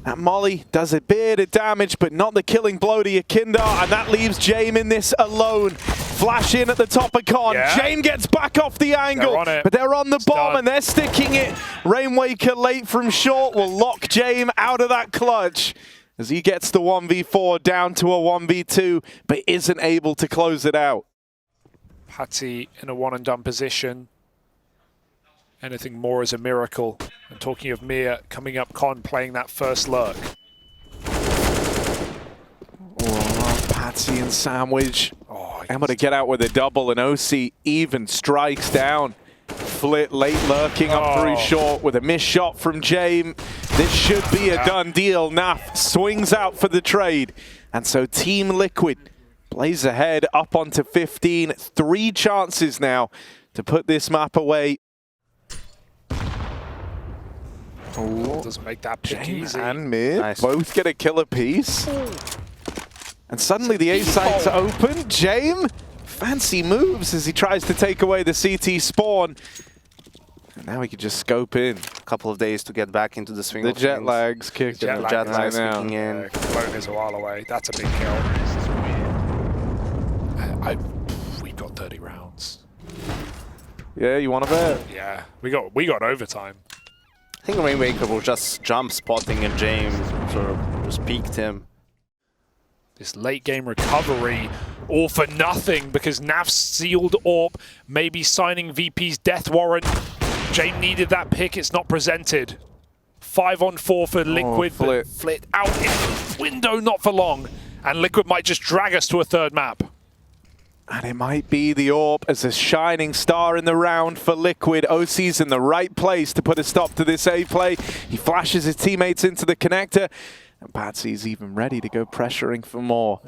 C: That molly does a bit of damage, but not the killing blow to Yikinda, and that leaves Jame in this alone. Flash in at the top of Con.
A: Yeah.
C: Jame gets back off the angle, but they're on the bomb and they're sticking it. Rainwaker late from short will lock Jame out of that clutch as he gets the 1v4 down to a 1v2, but isn't able to close it out.
A: Patty in a one and done position. Anything more is a miracle. And talking of Mir, coming up Con playing that first lurk.
C: Oh, Patsy and Sandwich.
A: Oh,
C: able to get out with a double, and OC even strikes down. Flit late lurking up through short with a missed shot from Jame. This should be a done deal. Naf swings out for the trade. And so Team Liquid plays ahead up onto 15. 3 chances now to put this map away. Oh,
A: doesn't make that pick
C: Jame
A: easy.
C: and Mir both get a kill apiece. And suddenly the A sites are open. Jame, fancy moves as he tries to take away the CT spawn. And now he can just scope in.
E: A couple of days to get back into the swing.
C: The jet lag's kicking.
E: Jet lag's kicking in.
A: Clone is a while away. That's a big kill. We've got 30 rounds.
C: Yeah, you want to bet?
A: Yeah, we got overtime.
E: I think Rainwaker will just jump spotting and James sort of just peeked him.
A: This late game recovery all for nothing because Naf sealed AWP, maybe signing VP's death warrant. Jame needed that pick, it's not presented. 5 on 4 for Liquid, but Flit out in the window, not for long. And Liquid might just drag us to a 3rd map.
C: And it might be the AWP as a shining star in the round for Liquid. OC's in the right place to put a stop to this A play. He flashes his teammates into the connector. And Patsy's even ready to go pressuring for more.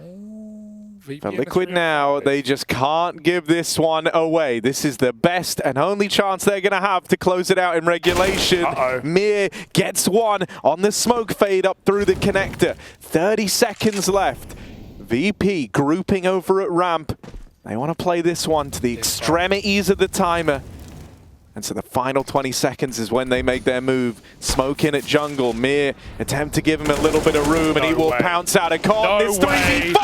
C: For Liquid now, they just can't give this one away. This is the best and only chance they're going to have to close it out in regulation. Mir gets one on the smoke fade up through the connector. 30 seconds left. VP grouping over at ramp. They want to play this one to the extremities of the timer. And so the final 20 seconds is when they make their move. Smoke in at jungle. Mir attempt to give him a little bit of room, and he will pounce out a con. It's 3v5.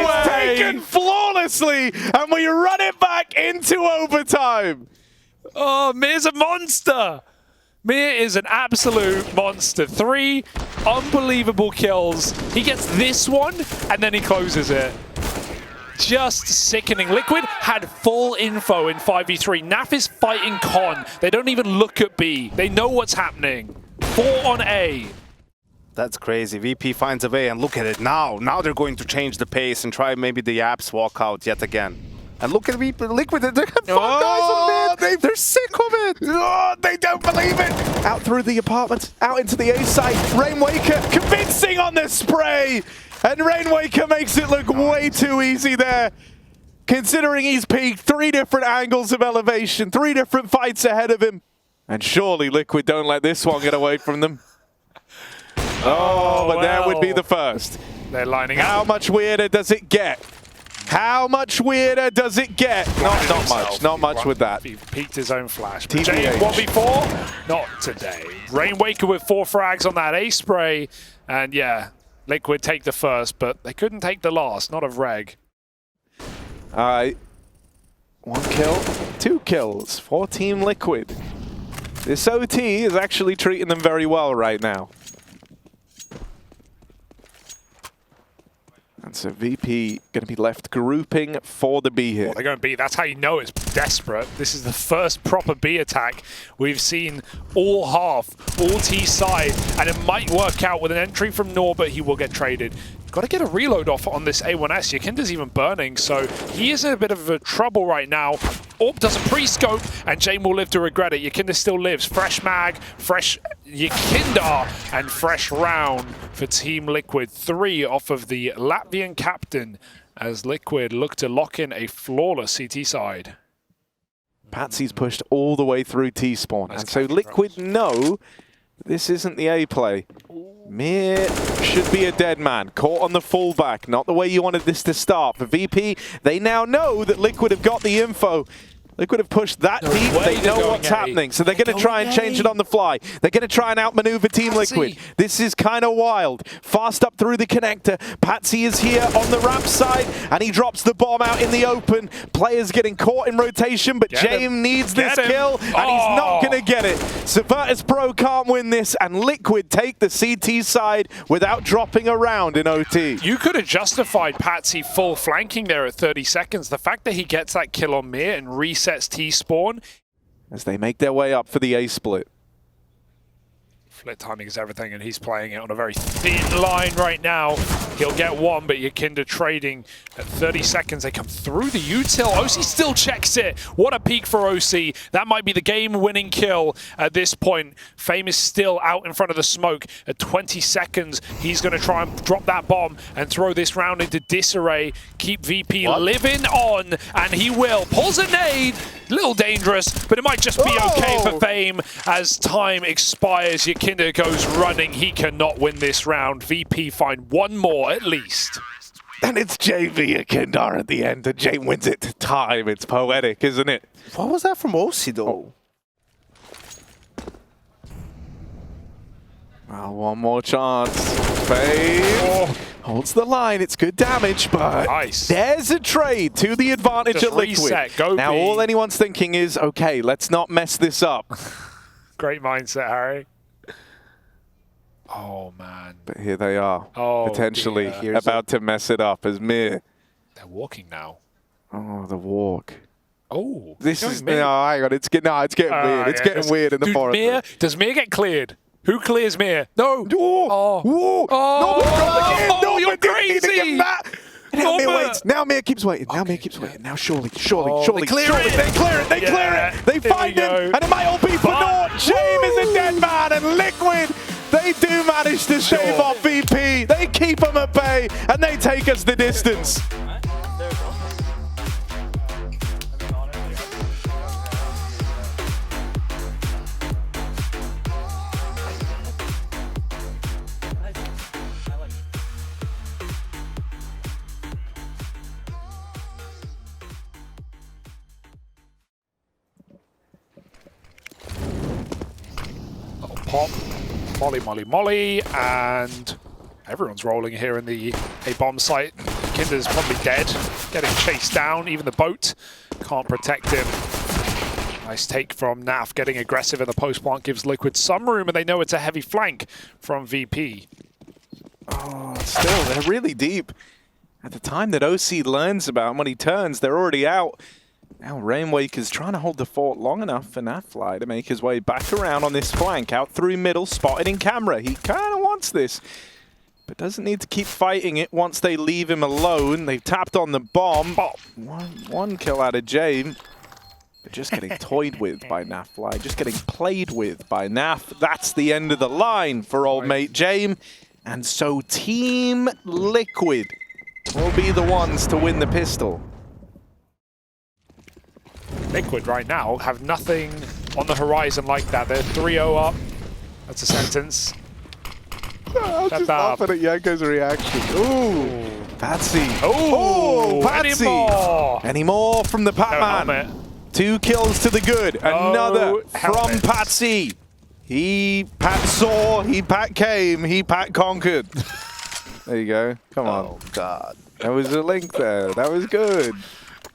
C: It's taken flawlessly, and we run it back into overtime.
A: Oh, Mir's a monster. Mir is an absolute monster. 3 unbelievable kills. He gets this one, and then he closes it. Just sickening. Liquid had full info in 5v3. Naf is fighting Con. They don't even look at B. They know what's happening. 4 on A.
E: That's crazy. VP finds a way, and look at it now. Now they're going to change the pace and try maybe the apps walk out yet again. And look at VP, Liquid, they have 5 guys on mid. They're sick of it.
C: Oh, they don't believe it. Out through the apartment, out into the A site. Rainwaker convincing on the spray. And Rainwaker makes it look way too easy there. Considering he's peaked 3 different angles of elevation, 3 different fights ahead of him. And surely Liquid don't let this one get away from them. Oh, but there would be the first.
A: They're lining up.
C: How much weirder does it get? How much weirder does it get? Not much with that.
A: He peeked his own flash.
C: TBH.
A: James 1v4? Not today. Rainwaker with 4 frags on that ace spray. And yeah, Liquid take the first, but they couldn't take the last. Not of Reg.
C: All right. 1 kill, 2 kills for Team Liquid. This OT is actually treating them very well right now. And so VP going to be left grouping for the B here.
A: Well, they're going to B. That's how you know it's desperate. This is the first proper B attack we've seen all half, all T side, and it might work out with an entry from Nor, but he will get traded. Got to get a reload off on this A1S. Yakinda's even burning, so he is in a bit of a trouble right now. Orb does a pre-scope, and Jane will live to regret it. Yakinda still lives. Fresh mag, fresh Yakinda, and fresh round for Team Liquid. 3 off of the Latvian captain as Liquid look to lock in a flawless CT side.
C: Patsy's pushed all the way through T-spawn, and so Liquid know this isn't the A play. Mir should be a dead man, caught on the fullback, not the way you wanted this to start. For VP, they now know that Liquid have got the info. Liquid have pushed that deep, they know what's happening, so they're going to try and change it on the fly. They're going to try and outmaneuver Team Liquid. This is kind of wild. Fast up through the connector. Patsy is here on the ramp side, and he drops the bomb out in the open. Players getting caught in rotation, but James needs this kill, and he's not going to get it. So Virtus.pro can't win this, and Liquid take the CT side without dropping a round in OT.
A: You could have justified Patsy full flanking there at 30 seconds. The fact that he gets that kill on Mir and resets T-spawn.
C: As they make their way up for the A split.
A: Flit timing is everything, and he's playing it on a very thin line right now. He'll get one, but Yakinda trading at 30 seconds. They come through the util. OC still checks it. What a peek for OC. That might be the game-winning kill at this point. Fame is still out in front of the smoke at 20 seconds. He's going to try and drop that bomb and throw this round into disarray. Keep VP living on, and he will. Pulls a nade. Little dangerous, but it might just be okay for Fame as time expires. Yakinda goes running. He cannot win this round. VP find one more at least.
C: And it's JV Yakinda at the end, and Jane wins it to time. It's poetic, isn't it?
E: What was that from OC though?
C: Well, one more chance. Fame holds the line. It's good damage, but there's a trade to the advantage
A: Just
C: at Liquid.
A: reset, go
C: now,
A: B.
C: all anyone's thinking is, okay, let's not mess this up.
A: Great mindset, Harry. Oh, man.
C: But here they are, potentially
A: dear.
C: about to mess it up as Mir.
A: They're walking now.
C: Oh, the walk.
A: Oh.
C: This is, no, hang on, it's getting weird. It's getting weird in the forest.
A: Does Mir get cleared? Who clears Mir? No.
C: No,
A: you're crazy.
C: Now Mir waits. Now Mir keeps waiting. Now Mir keeps waiting. Now surely. They clear it. They clear it. They find him, and it might all be for naught. James is a dead man, and Liquid, they do manage to shave off VP. They keep him at bay, and they take us the distance.
A: Pop, molly, and everyone's rolling here in the A-bomb site. Kinder's probably dead, getting chased down. Even the boat can't protect him. Nice take from Naf, getting aggressive in the post plant gives Liquid some room, and they know it's a heavy flank from VP.
C: Oh, still, they're really deep. At the time that OC learns about him, when he turns, they're already out. Now Rainwaker's trying to hold the fort long enough for Nafly to make his way back around on this flank, out through middle, spotted in camera. He kind of wants this, but doesn't need to keep fighting it once they leave him alone. They've tapped on the bomb. One kill out of Jane, but just getting toyed with by Nafly, just getting played with by Naf. That's the end of the line for old mate Jame. And so Team Liquid will be the ones to win the pistol.
A: Liquid right now have nothing on the horizon like that. They're 3-0 up. That's a sentence.
C: I was just laughing at Yanko's reaction. Ooh. Patsy.
A: Oh,
C: Patsy. Any more from the Patman? 2 kills to the good. Another from Patsy. He Pat saw, he Pat came, he Pat conquered. There you go. Come on.
E: Oh God.
C: There was a link there. That was good.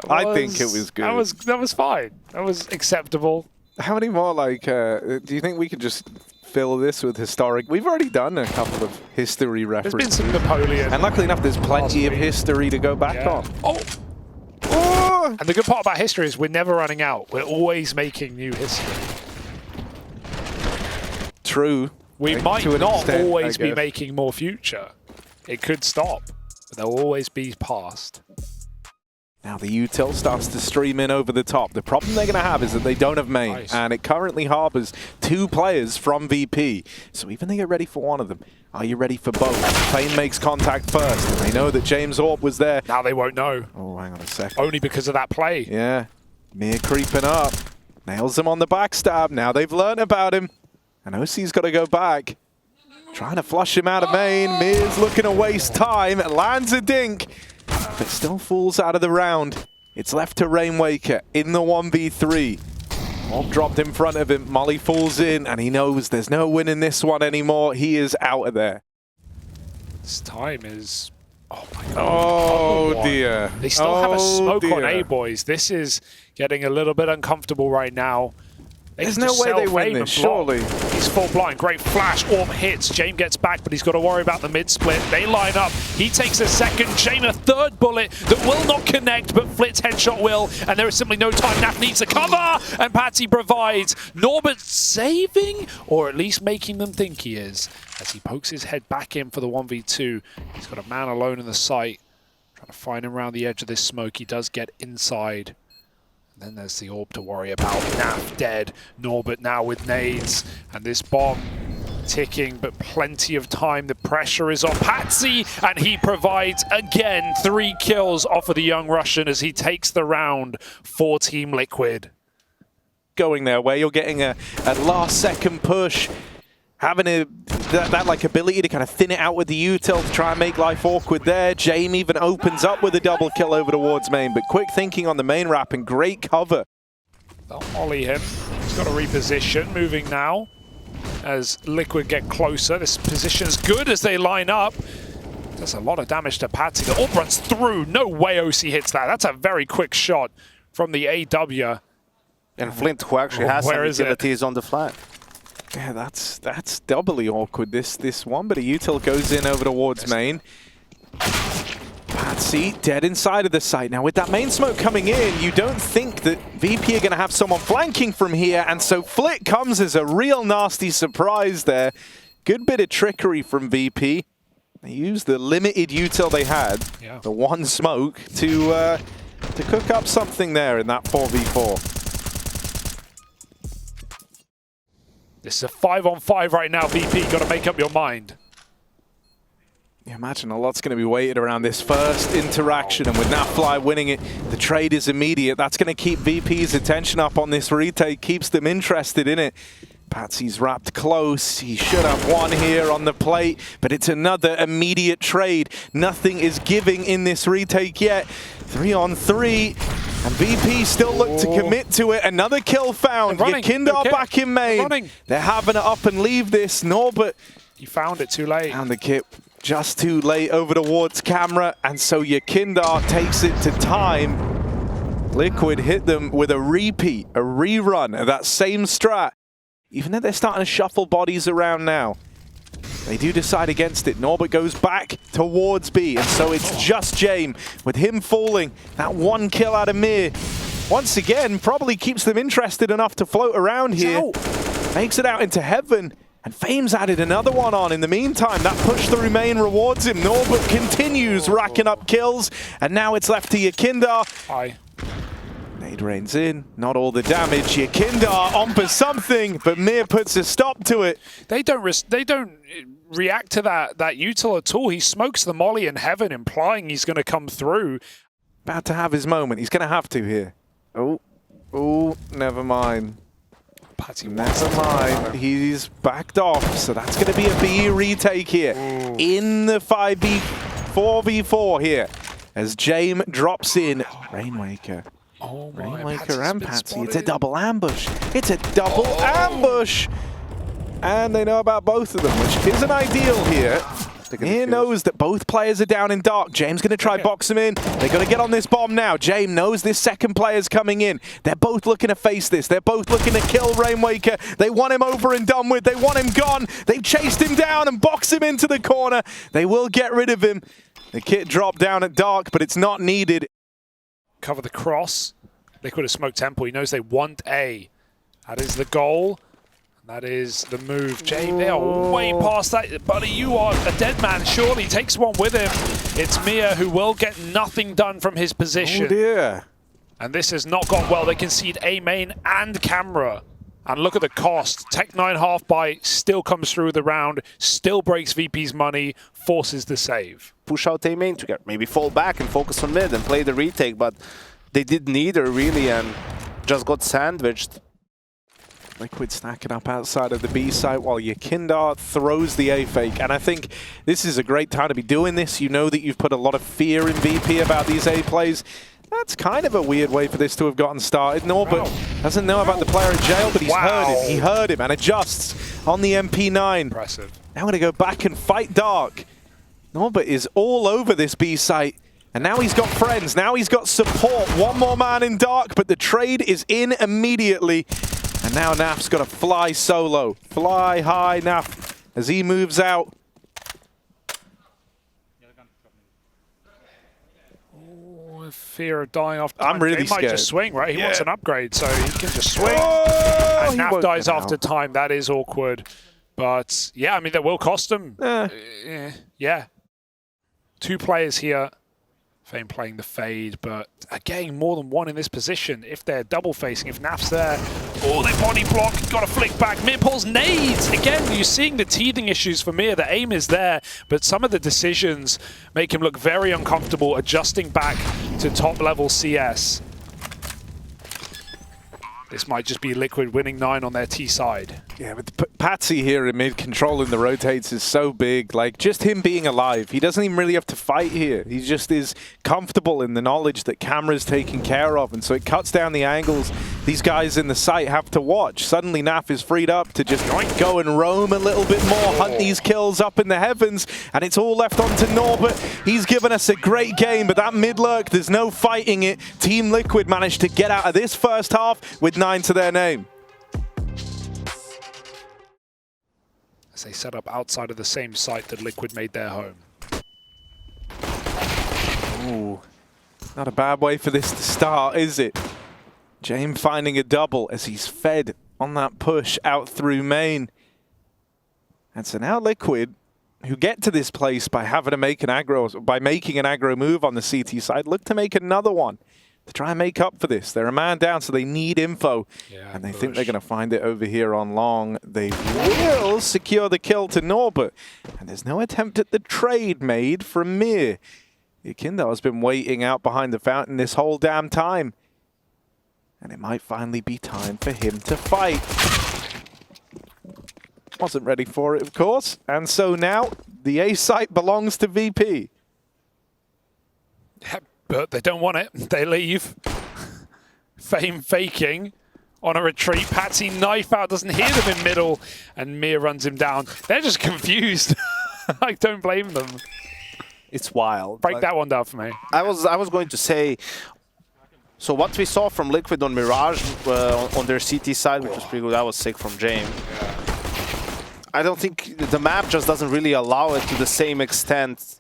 C: I think it was good.
A: That was fine. That was acceptable.
C: How many more, like, do you think we could just fill this with historic? We've already done a couple of history references.
A: There's been some Napoleon.
C: And luckily enough, there's plenty of history to go back on.
A: Oh!
C: Oh!
A: And the good part about history is we're never running out. We're always making new history.
C: True.
A: We
C: Like,
A: might
C: to an
A: not
C: extent,
A: always
C: I
A: be
C: guess.
A: making more future. It could stop, but there'll always be past.
C: Now the util starts to stream in over the top. The problem they're going to have is that they don't have main,
A: Nice.
C: and it currently harbors 2 players from VP. So even they get ready for one of them, are you ready for both? Fane makes contact first, and they know that James Orp was there.
A: Now they won't know.
C: Oh, hang on a second.
A: Only because of that play.
C: Yeah, Mir creeping up. Nails him on the backstab. Now they've learned about him. And OC's got to go back. Trying to flush him out of main. Mir's looking to waste time. Lands a dink. But still falls out of the round. It's left to Rainwaker in the 1v3. Orb dropped in front of him. Molly falls in. And he knows there's no win in this one anymore. He is out of there.
A: This time is... Oh my god.
C: Oh dear.
A: They still have a smoke on
C: dear.
A: A, boys. This is getting a little bit uncomfortable right now.
C: There's no way they win this, surely.
A: He's full blind. Great flash. Orb hits. James gets back, but he's got to worry about the mid-split. They line up. He takes a second. James a third bullet that will not connect, but Flit's headshot will. And there is simply no time. Naf needs a cover, and Patsy provides. Norbert saving, or at least making them think he is, as he pokes his head back in for the 1v2. He's got a man alone in the site. Trying to find him around the edge of this smoke. He does get inside. Then there's the orb to worry about. Naf dead. Norbert now with nades. And this bomb ticking, but plenty of time. The pressure is on Patsy, and he provides, again, 3 kills off of the young Russian as he takes the round for Team Liquid.
C: Going their way, you're getting a last-second push. Having that like ability to kind of thin it out with the util to try and make life awkward there. James even opens up with a double kill over towards main, but quick thinking on the main wrap and great cover.
A: They'll ollie him. He's got to reposition. Moving now as Liquid get closer. This position's good as they line up. Does a lot of damage to Patsy. The orb runs through. No way OC hits that. That's a very quick shot from the AW.
E: And Flint, who actually has some utilities on the flank.
C: Yeah, that's doubly awkward, this one, but a util goes in over towards main. Patsy dead inside of the site. Now with that main smoke coming in, you don't think that VP are going to have someone flanking from here, and so Flit comes as a real nasty surprise there. Good bit of trickery from VP. They used the limited util they had, the one smoke, to cook up something there in that 4v4.
A: This is a 5-on-5 right now, VP. Got to make up your mind.
C: Yeah, imagine a lot's going to be weighted around this first interaction, and with Nafly winning it, the trade is immediate. That's going to keep VP's attention up on this retake, keeps them interested in it. Patsy's wrapped close. He should have one here on the plate, but it's another immediate trade. Nothing is giving in this retake yet. 3-on-3. And VP still look to commit to it. Another kill found. Yakindar back in main. They're having it up and leave this. Norbert.
A: You found it too late.
C: Found the kit just too late over towards camera. And so Yakindar takes it to time. Liquid hit them with a repeat, a rerun of that same strat. Even though they're starting to shuffle bodies around now, they do decide against it. Norbert goes back towards B, and so it's just James. With him falling, that one kill out of Mir, once again, probably keeps them interested enough to float around here. Makes it out into heaven, and Fame's added another one on in the meantime. That push through main rewards him. Norbert continues racking up kills, and now it's left to Yakindar. Nade rains in, not all the damage. Yakindar onto something, but Mir puts a stop to it.
A: They don't react to that util at all. He smokes the molly in heaven, implying he's going to come through.
C: About to have his moment. He's going to have to here. Oh, never mind.
A: Patsy,
C: never mind. He's backed off, so that's going to be a B retake here. In the 5v4 4v4 here as Jame drops in. Rainmaker.
A: Oh my,
C: Rainmaker and Patsy.
A: spotted.
C: It's a double ambush. It's a double ambush. And they know about both of them, which isn't ideal here. He knows that both players are down in dark. James going to try box him in. They're going to get on this bomb now. James knows this second player's coming in. They're both looking to face this. They're both looking to kill Rainmaker. They want him over and done with. They want him gone. They've chased him down and boxed him into the corner. They will get rid of him. The kit dropped down at dark, but it's not needed.
A: Cover the cross. Liquid has smoked Temple. He knows they want A. That is the goal. That is the move. Jay, they are way past that. Buddy, you are a dead man, surely. Takes one with him. It's Mia who will get nothing done from his position.
C: Oh dear.
A: And this has not gone well. They concede A main and camera. And look at the cost. Tech9 half buy still comes through the round, still breaks VP's money, forces the save.
E: Push out A main to get maybe fall back and focus on mid and play the retake, but they did neither really and just got sandwiched.
C: Liquid stacking up outside of the B site while Yakindar throws the A fake. And I think this is a great time to be doing this. You know that you've put a lot of fear in VP about these A plays. That's kind of a weird way for this to have gotten started. Norbert doesn't know about the player in jail, but he's heard him. He heard him and adjusts on the MP9.
A: Impressive.
C: Now going to go back and fight Dark. Norbert is all over this B site. And now he's got friends. Now he's got support. One more man in Dark, but the trade is in immediately. And now Naf's got to fly solo. Fly high, Naf, as he moves out.
A: Oh, fear of dying after time.
C: I'm really
A: he might
C: scared.
A: just swing, right? He wants an upgrade, so he can just swing.
C: Oh,
A: and Naf dies after time. That is awkward. But, yeah, I mean, that will cost him. Yeah. Two players here. Fame playing the fade, but again, more than one in this position. If they're double facing, if Naf's there, oh, they body block, got to flick back. Mir pulls nades. Again, you're seeing the teething issues for Mir. The aim is there, but some of the decisions make him look very uncomfortable adjusting back to top level CS. This might just be Liquid winning 9 on their T side.
C: Yeah, but Patsy here in mid controlling the rotates is so big. Like, just him being alive, he doesn't even really have to fight here. He just is comfortable in the knowledge that camera's taken care of, and so it cuts down the angles these guys in the site have to watch. Suddenly Naf is freed up to just go and roam a little bit more, hunt these kills up in the heavens, and it's all left onto Norbert. He's given us a great game, but that mid lurk, there's no fighting it. Team Liquid managed to get out of this first half with 9 to their name.
A: As they set up outside of the same site that Liquid made their home.
C: Ooh, not a bad way for this to start, is it? James finding a double as he's fed on that push out through main. And so now Liquid, who get to this place by having to make an aggro, by making an aggro move on the CT side, look to make another one to try and make up for this. They're a man down, so they need info.
A: Yeah,
C: and they think they're going to find it over here on long. They will secure the kill to Norbert. And there's no attempt at the trade made from Mir. Yakindar has been waiting out behind the fountain this whole damn time. And it might finally be time for him to fight. Wasn't ready for it, of course. And so now the A site belongs to VP.
A: But they don't want it. They leave. Fame faking on a retreat. Patsy knife out, doesn't hear them in middle, and Mir runs him down. They're just confused. I don't blame them.
E: It's wild.
A: Break that one down for me.
E: I was going to say, so what we saw from Liquid on Mirage on their CT side, which was pretty good, that was sick from Jame. I don't think the map just doesn't really allow it to the same extent.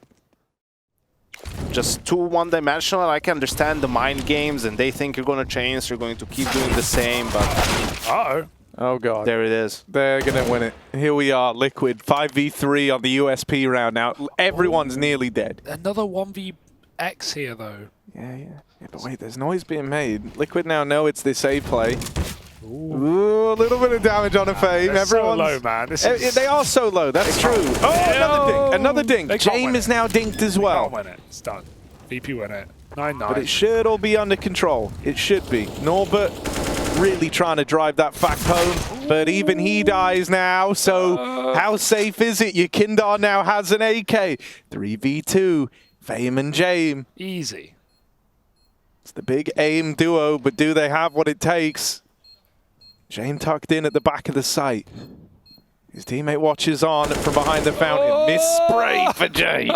E: Just too one-dimensional. I can understand the mind games, and they think you're going to change, so you're going to keep doing the same, but...
A: Uh-oh.
C: Oh, God.
E: There it is.
C: They're going to win it. Here we are, Liquid, 5v3 on the USP round now. Everyone's nearly dead.
A: Another 1vX here, though.
C: Yeah, but wait, there's noise being made. Liquid now know it's this A play. Ooh, a little bit of damage on a Fame.
A: Everyone's so low, man.
C: They are so low, that's true. Oh, another dink. James is now dinked as well.
A: They can't win it. It's done. VP win it. 9-9.
C: But it should all be under control. It should be. Norbert really trying to drive that fact home, but even he dies now, so how safe is it? Yekindar now has an AK. 3v2, Fame and Jame.
A: Easy.
C: It's the big aim duo, but do they have what it takes? Jame tucked in at the back of the site. His teammate watches on from behind the fountain. Miss spray for Jame.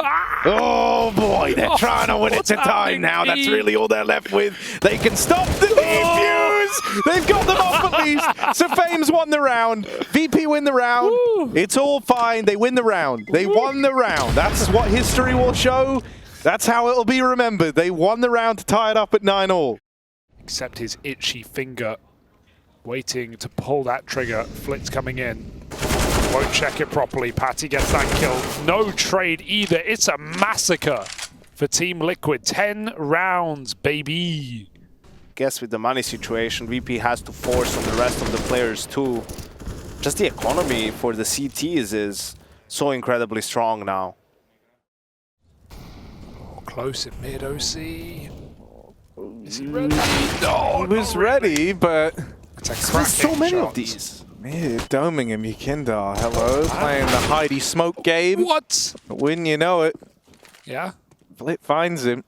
C: Oh boy, they're trying to win it to time now. That's really all they're left with. They can stop the defuse. They've got them off at least. So Fame's won the round. VP win the round. It's all fine. They win the round. They won the round. That's what history will show. That's how it'll be remembered. They won the round to tie it up at 9-all.
A: Except his itchy finger waiting to pull that trigger. Flitz coming in. Won't check it properly. Patty gets that kill. No trade either. It's a massacre for Team Liquid. 10 rounds, baby.
E: Guess with the money situation, VP has to force on the rest of the players too. Just the economy for the CTs is so incredibly strong now.
A: Close in mid, OC. Is he ready? No,
C: He was ready, but
A: it's a
E: There's so
A: cracking
E: many
A: shot.
E: of these.
C: mid doming him. Yekindar, hello, playing the Heidi smoke game.
A: What?
C: But wouldn't you know it,
A: Yeah.
C: Flit finds him.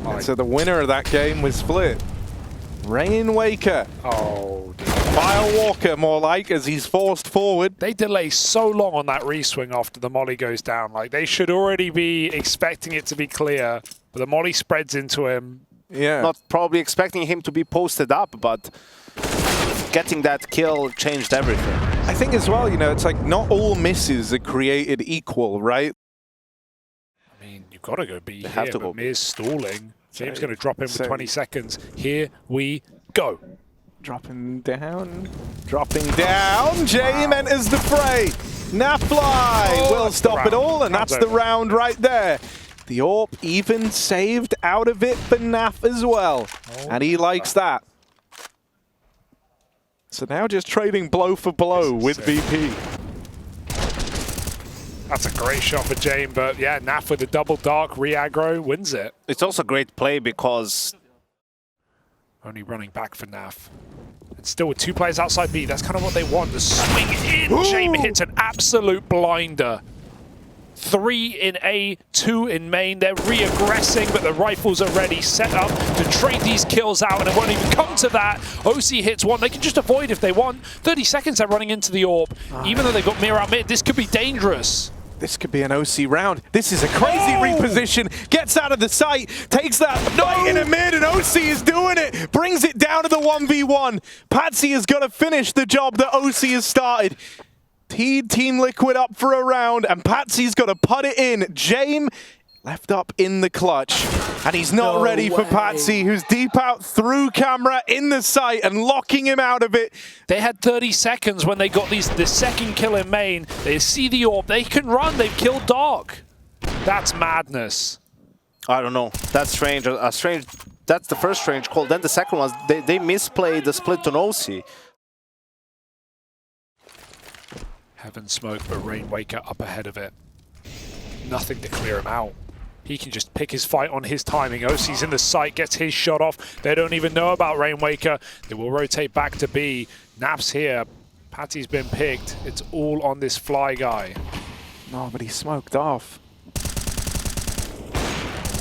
A: My-
C: And so the winner of that game was Flit. Rainwaker.
A: Oh, dear.
C: Firewalker, more like, as he's forced forward.
A: They delay so long on that reswing after the molly goes down. Like, they should already be expecting it to be clear. But the molly spreads into him.
C: Yeah.
E: Not probably expecting him to be posted up, but getting that kill changed everything.
C: I think as well, you know, it's like not all misses are created equal, right?
A: I mean, you've got to go B
E: They
A: here,
E: have to
A: but
E: go.
A: Mir's stalling. James going to drop in with
C: So-
A: 20 seconds. Here we go.
C: Dropping down. Dropping down. Jame enters the fray. Nafly will
A: that's the
C: stop it
A: round.
C: all, and
A: Round's
C: that's the
A: over.
C: round right there. The AWP even saved out of it for Naf as well. And he likes that. So now just trading blow for blow with
A: sick.
C: VP.
A: That's a great shot for Jane, but yeah, Naf with the double dark re-aggro wins it.
E: It's also great play because
A: Only running back for Naf. And still with two players outside B, that's kind of what they want. The swing in, Jame hits an absolute blinder. 3 in A, 2 in main. They're re-aggressing, but the rifles are ready, set up to trade these kills out, and it won't even come to that. OC hits one. They can just avoid if they want. 30 seconds they're running into the AWP. Even though they've got Mir out mid, this could be dangerous.
C: This could be an OC round. This is a crazy reposition. Gets out of the sight, takes that fight in a mid, and OC is doing it. Brings it down to the 1v1. Patsy has got to finish the job that OC has started. Team Liquid up for a round, and Patsy's got to put it in. Jame left up in the clutch, and he's not ready for Patsy, who's deep out through camera in the sight and locking him out of it.
A: They had 30 seconds when they got the second kill in main. They see the AWP. They can run. They've killed Dark. That's madness.
E: I don't know. That's strange. That's the first strange call. Then the second one, they misplayed the split on OC.
A: Heaven smoke, but Rainwaker up ahead of it. Nothing to clear him out. He can just pick his fight on his timing. OC's in the sight, gets his shot off. They don't even know about Rainwaker. They will rotate back to B. Nap's here. Patty's been picked. It's all on this fly guy.
C: No, but he smoked off.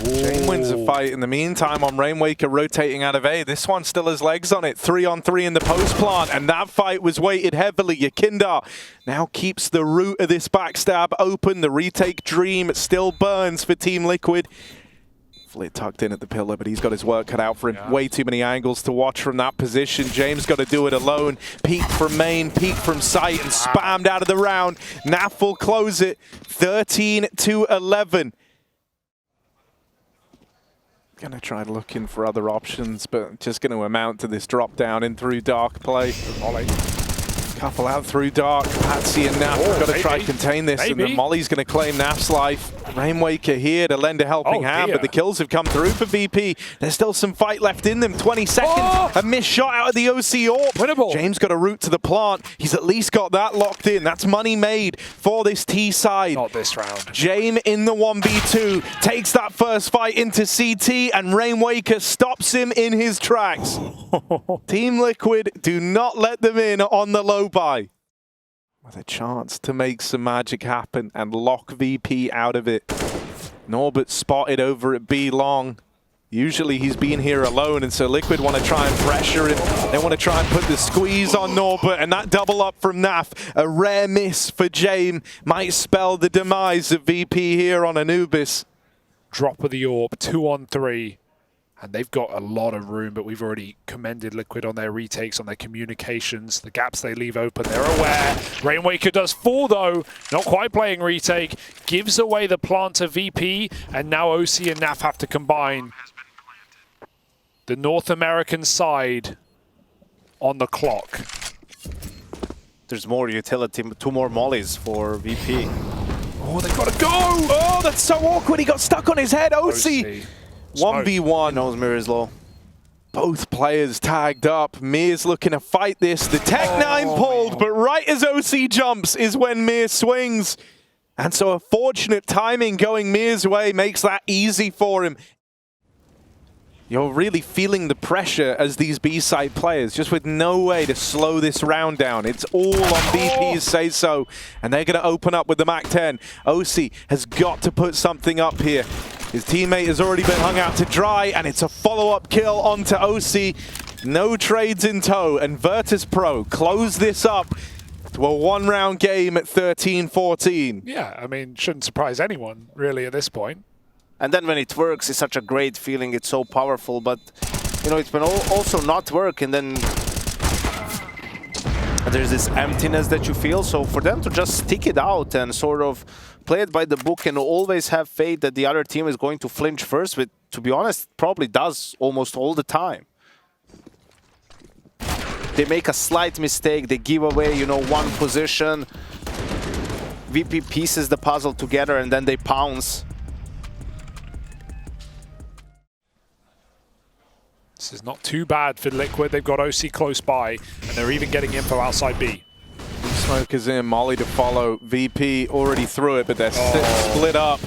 C: Jane wins the fight. In the meantime, on Rainwaker rotating out of A, this one still has legs on it. 3-on-3 in the post plant, and that fight was weighted heavily. Yekindar now keeps the root of this backstab open. The retake dream still burns for Team Liquid. Flit tucked in at the pillar, but he's got his work cut out for him.
A: Yeah.
C: Way too many angles to watch from that position. James got to do it alone. Peek from main, peek from sight, and spammed out of the round. Naf will close it 13-11. Gonna try looking for other options, but just going to amount to this drop down in through dark play.
A: Molly.
C: Couple out through dark. Patsy and Naf have got to try
A: maybe.
C: contain this, and then
A: Maybe.
C: Molly's going to claim Naf's life. Rainwaker here to lend a helping hand, but the kills have come through for VP. There's still some fight left in them. 20 seconds, a missed shot out of the OC AWP.
A: Winnable.
C: James got a route to the plant. He's at least got that locked in. That's money made for this T side.
A: Not this round.
C: James in the 1v2 takes that first fight into CT, and Rainwaker stops him in his tracks. Team Liquid do not let them in on the low buy. With a chance to make some magic happen and lock VP out of it. Norbert spotted over at B long. Usually he's been here alone, and so Liquid want to try and pressure him. They want to try and put the squeeze on Norbert, and that double up from Naf, a rare miss for James, might spell the demise of VP here on Anubis.
A: Drop of the AWP, 2 on 3. And they've got a lot of room, but we've already commended Liquid on their retakes, on their communications, the gaps they leave open. They're aware. Rainwaker does fall, though. Not quite playing retake. Gives away the plant to VP, and now OC and NAF have to combine. The North American side on the clock.
E: There's more utility, 2 more mollies for VP.
C: Oh, they've got to go! Oh, that's so awkward. He got stuck on his head. OC. 1v1.
E: Knows mirror is low.
C: Both players tagged up. Mir's looking to fight this. The Tech-9 pulled, but right as OC jumps is when Mir swings. And so a fortunate timing going Mir's way makes that easy for him. You're really feeling the pressure as these B-side players, just with no way to slow this round down. It's all on VP's say-so, and they're going to open up with the MAC-10. OC has got to put something up here. His teammate has already been hung out to dry, and it's a follow-up kill onto OC. No trades in tow, and Virtus.pro close this up to a 1-round game at 13-14.
A: Yeah, I mean, shouldn't surprise anyone, really, at this point.
E: And then when it works, it's such a great feeling. It's so powerful. But, you know, it's been also not work. And then there's this emptiness that you feel. So for them to just stick it out and sort of play it by the book and always have faith that the other team is going to flinch first, which, to be honest, probably does almost all the time. They make a slight mistake. They give away, you know, one position. VP pieces the puzzle together and then they pounce.
A: This is not too bad for Liquid. They've got OC close by, and they're even getting info outside B.
C: Smokers in, Molly to follow. VP already through it, but they're split up.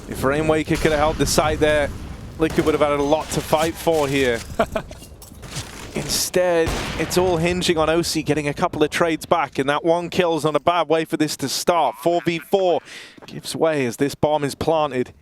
C: If Rainwaker could have held the site there, Liquid would have had a lot to fight for here. Instead, it's all hinging on OC getting a couple of trades back, and that one kill's on a bad way for this to start. 4v4 gives way as this bomb is planted.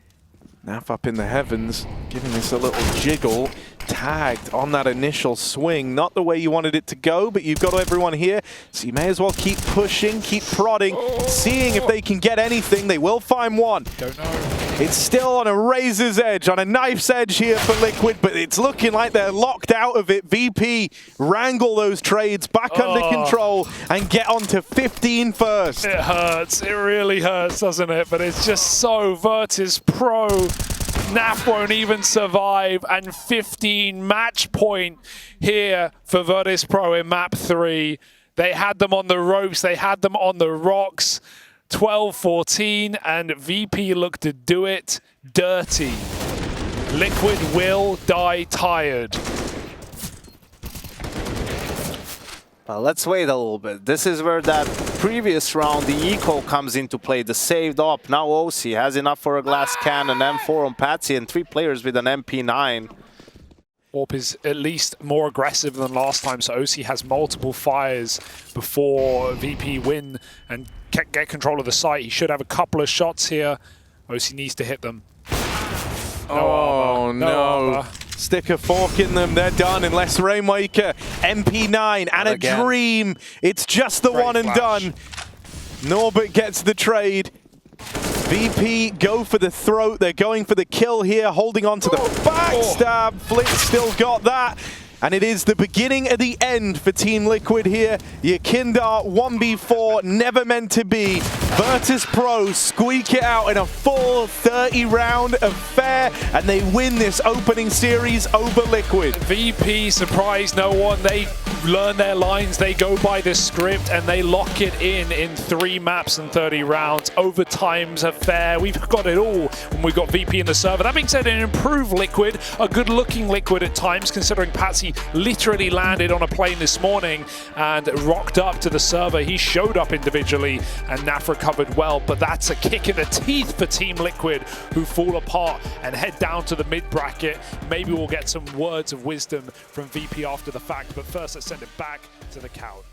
C: Naf up in the heavens, giving this a little jiggle. Tagged on that initial swing. Not the way you wanted it to go, but you've got everyone here, so you may as well keep pushing, keep prodding, seeing if they can get anything. They will find one.
A: Don't know.
C: It's still on a razor's edge, on a knife's edge here for Liquid, but it's looking like they're locked out of it. VP wrangle those trades back under control and get on to 15 first.
A: It hurts. It really hurts, doesn't it? But it's just so Virtus.pro. NAF won't even survive, and 15 match point here for Virtus.pro in map 3. They had them on the ropes, they had them on the rocks. 12-14, and VP looked to do it dirty. Liquid will die tired.
E: Let's wait a little bit. This is where that previous round, the eco comes into play, the saved up. Now OC has enough for a glass can, an M4 on Patsy, and 3 players with an MP9.
A: AWP is at least more aggressive than last time, so OC has multiple fires before VP win and get control of the site. He should have a couple of shots here. OC needs to hit them.
C: Oh, no. Stick a fork in them, they're done, unless Rainwaker, MP9, and a dream. It's just the one and done. Norbert gets the trade. VP go for the throat. They're going for the kill here, holding on to the backstab. Flick still got that. And it is the beginning of the end for Team Liquid here. Yakindar 1v4, never meant to be. Virtus.pro squeak it out in a full 30-round affair, and they win this opening series over Liquid.
A: VP surprise no one. They learn their lines, they go by the script, and they lock it in 3 maps and 30 rounds. Overtime's affair. We've got it all when we got VP in the server. That being said, an improved Liquid, a good-looking Liquid at times, considering Patsy literally landed on a plane this morning and rocked up to the server. He showed up individually, and Naf recovered well, but that's a kick in the teeth for Team Liquid, who fall apart and head down to the mid-bracket. Maybe we'll get some words of wisdom from VP after the fact, but first let's send it back to the couch.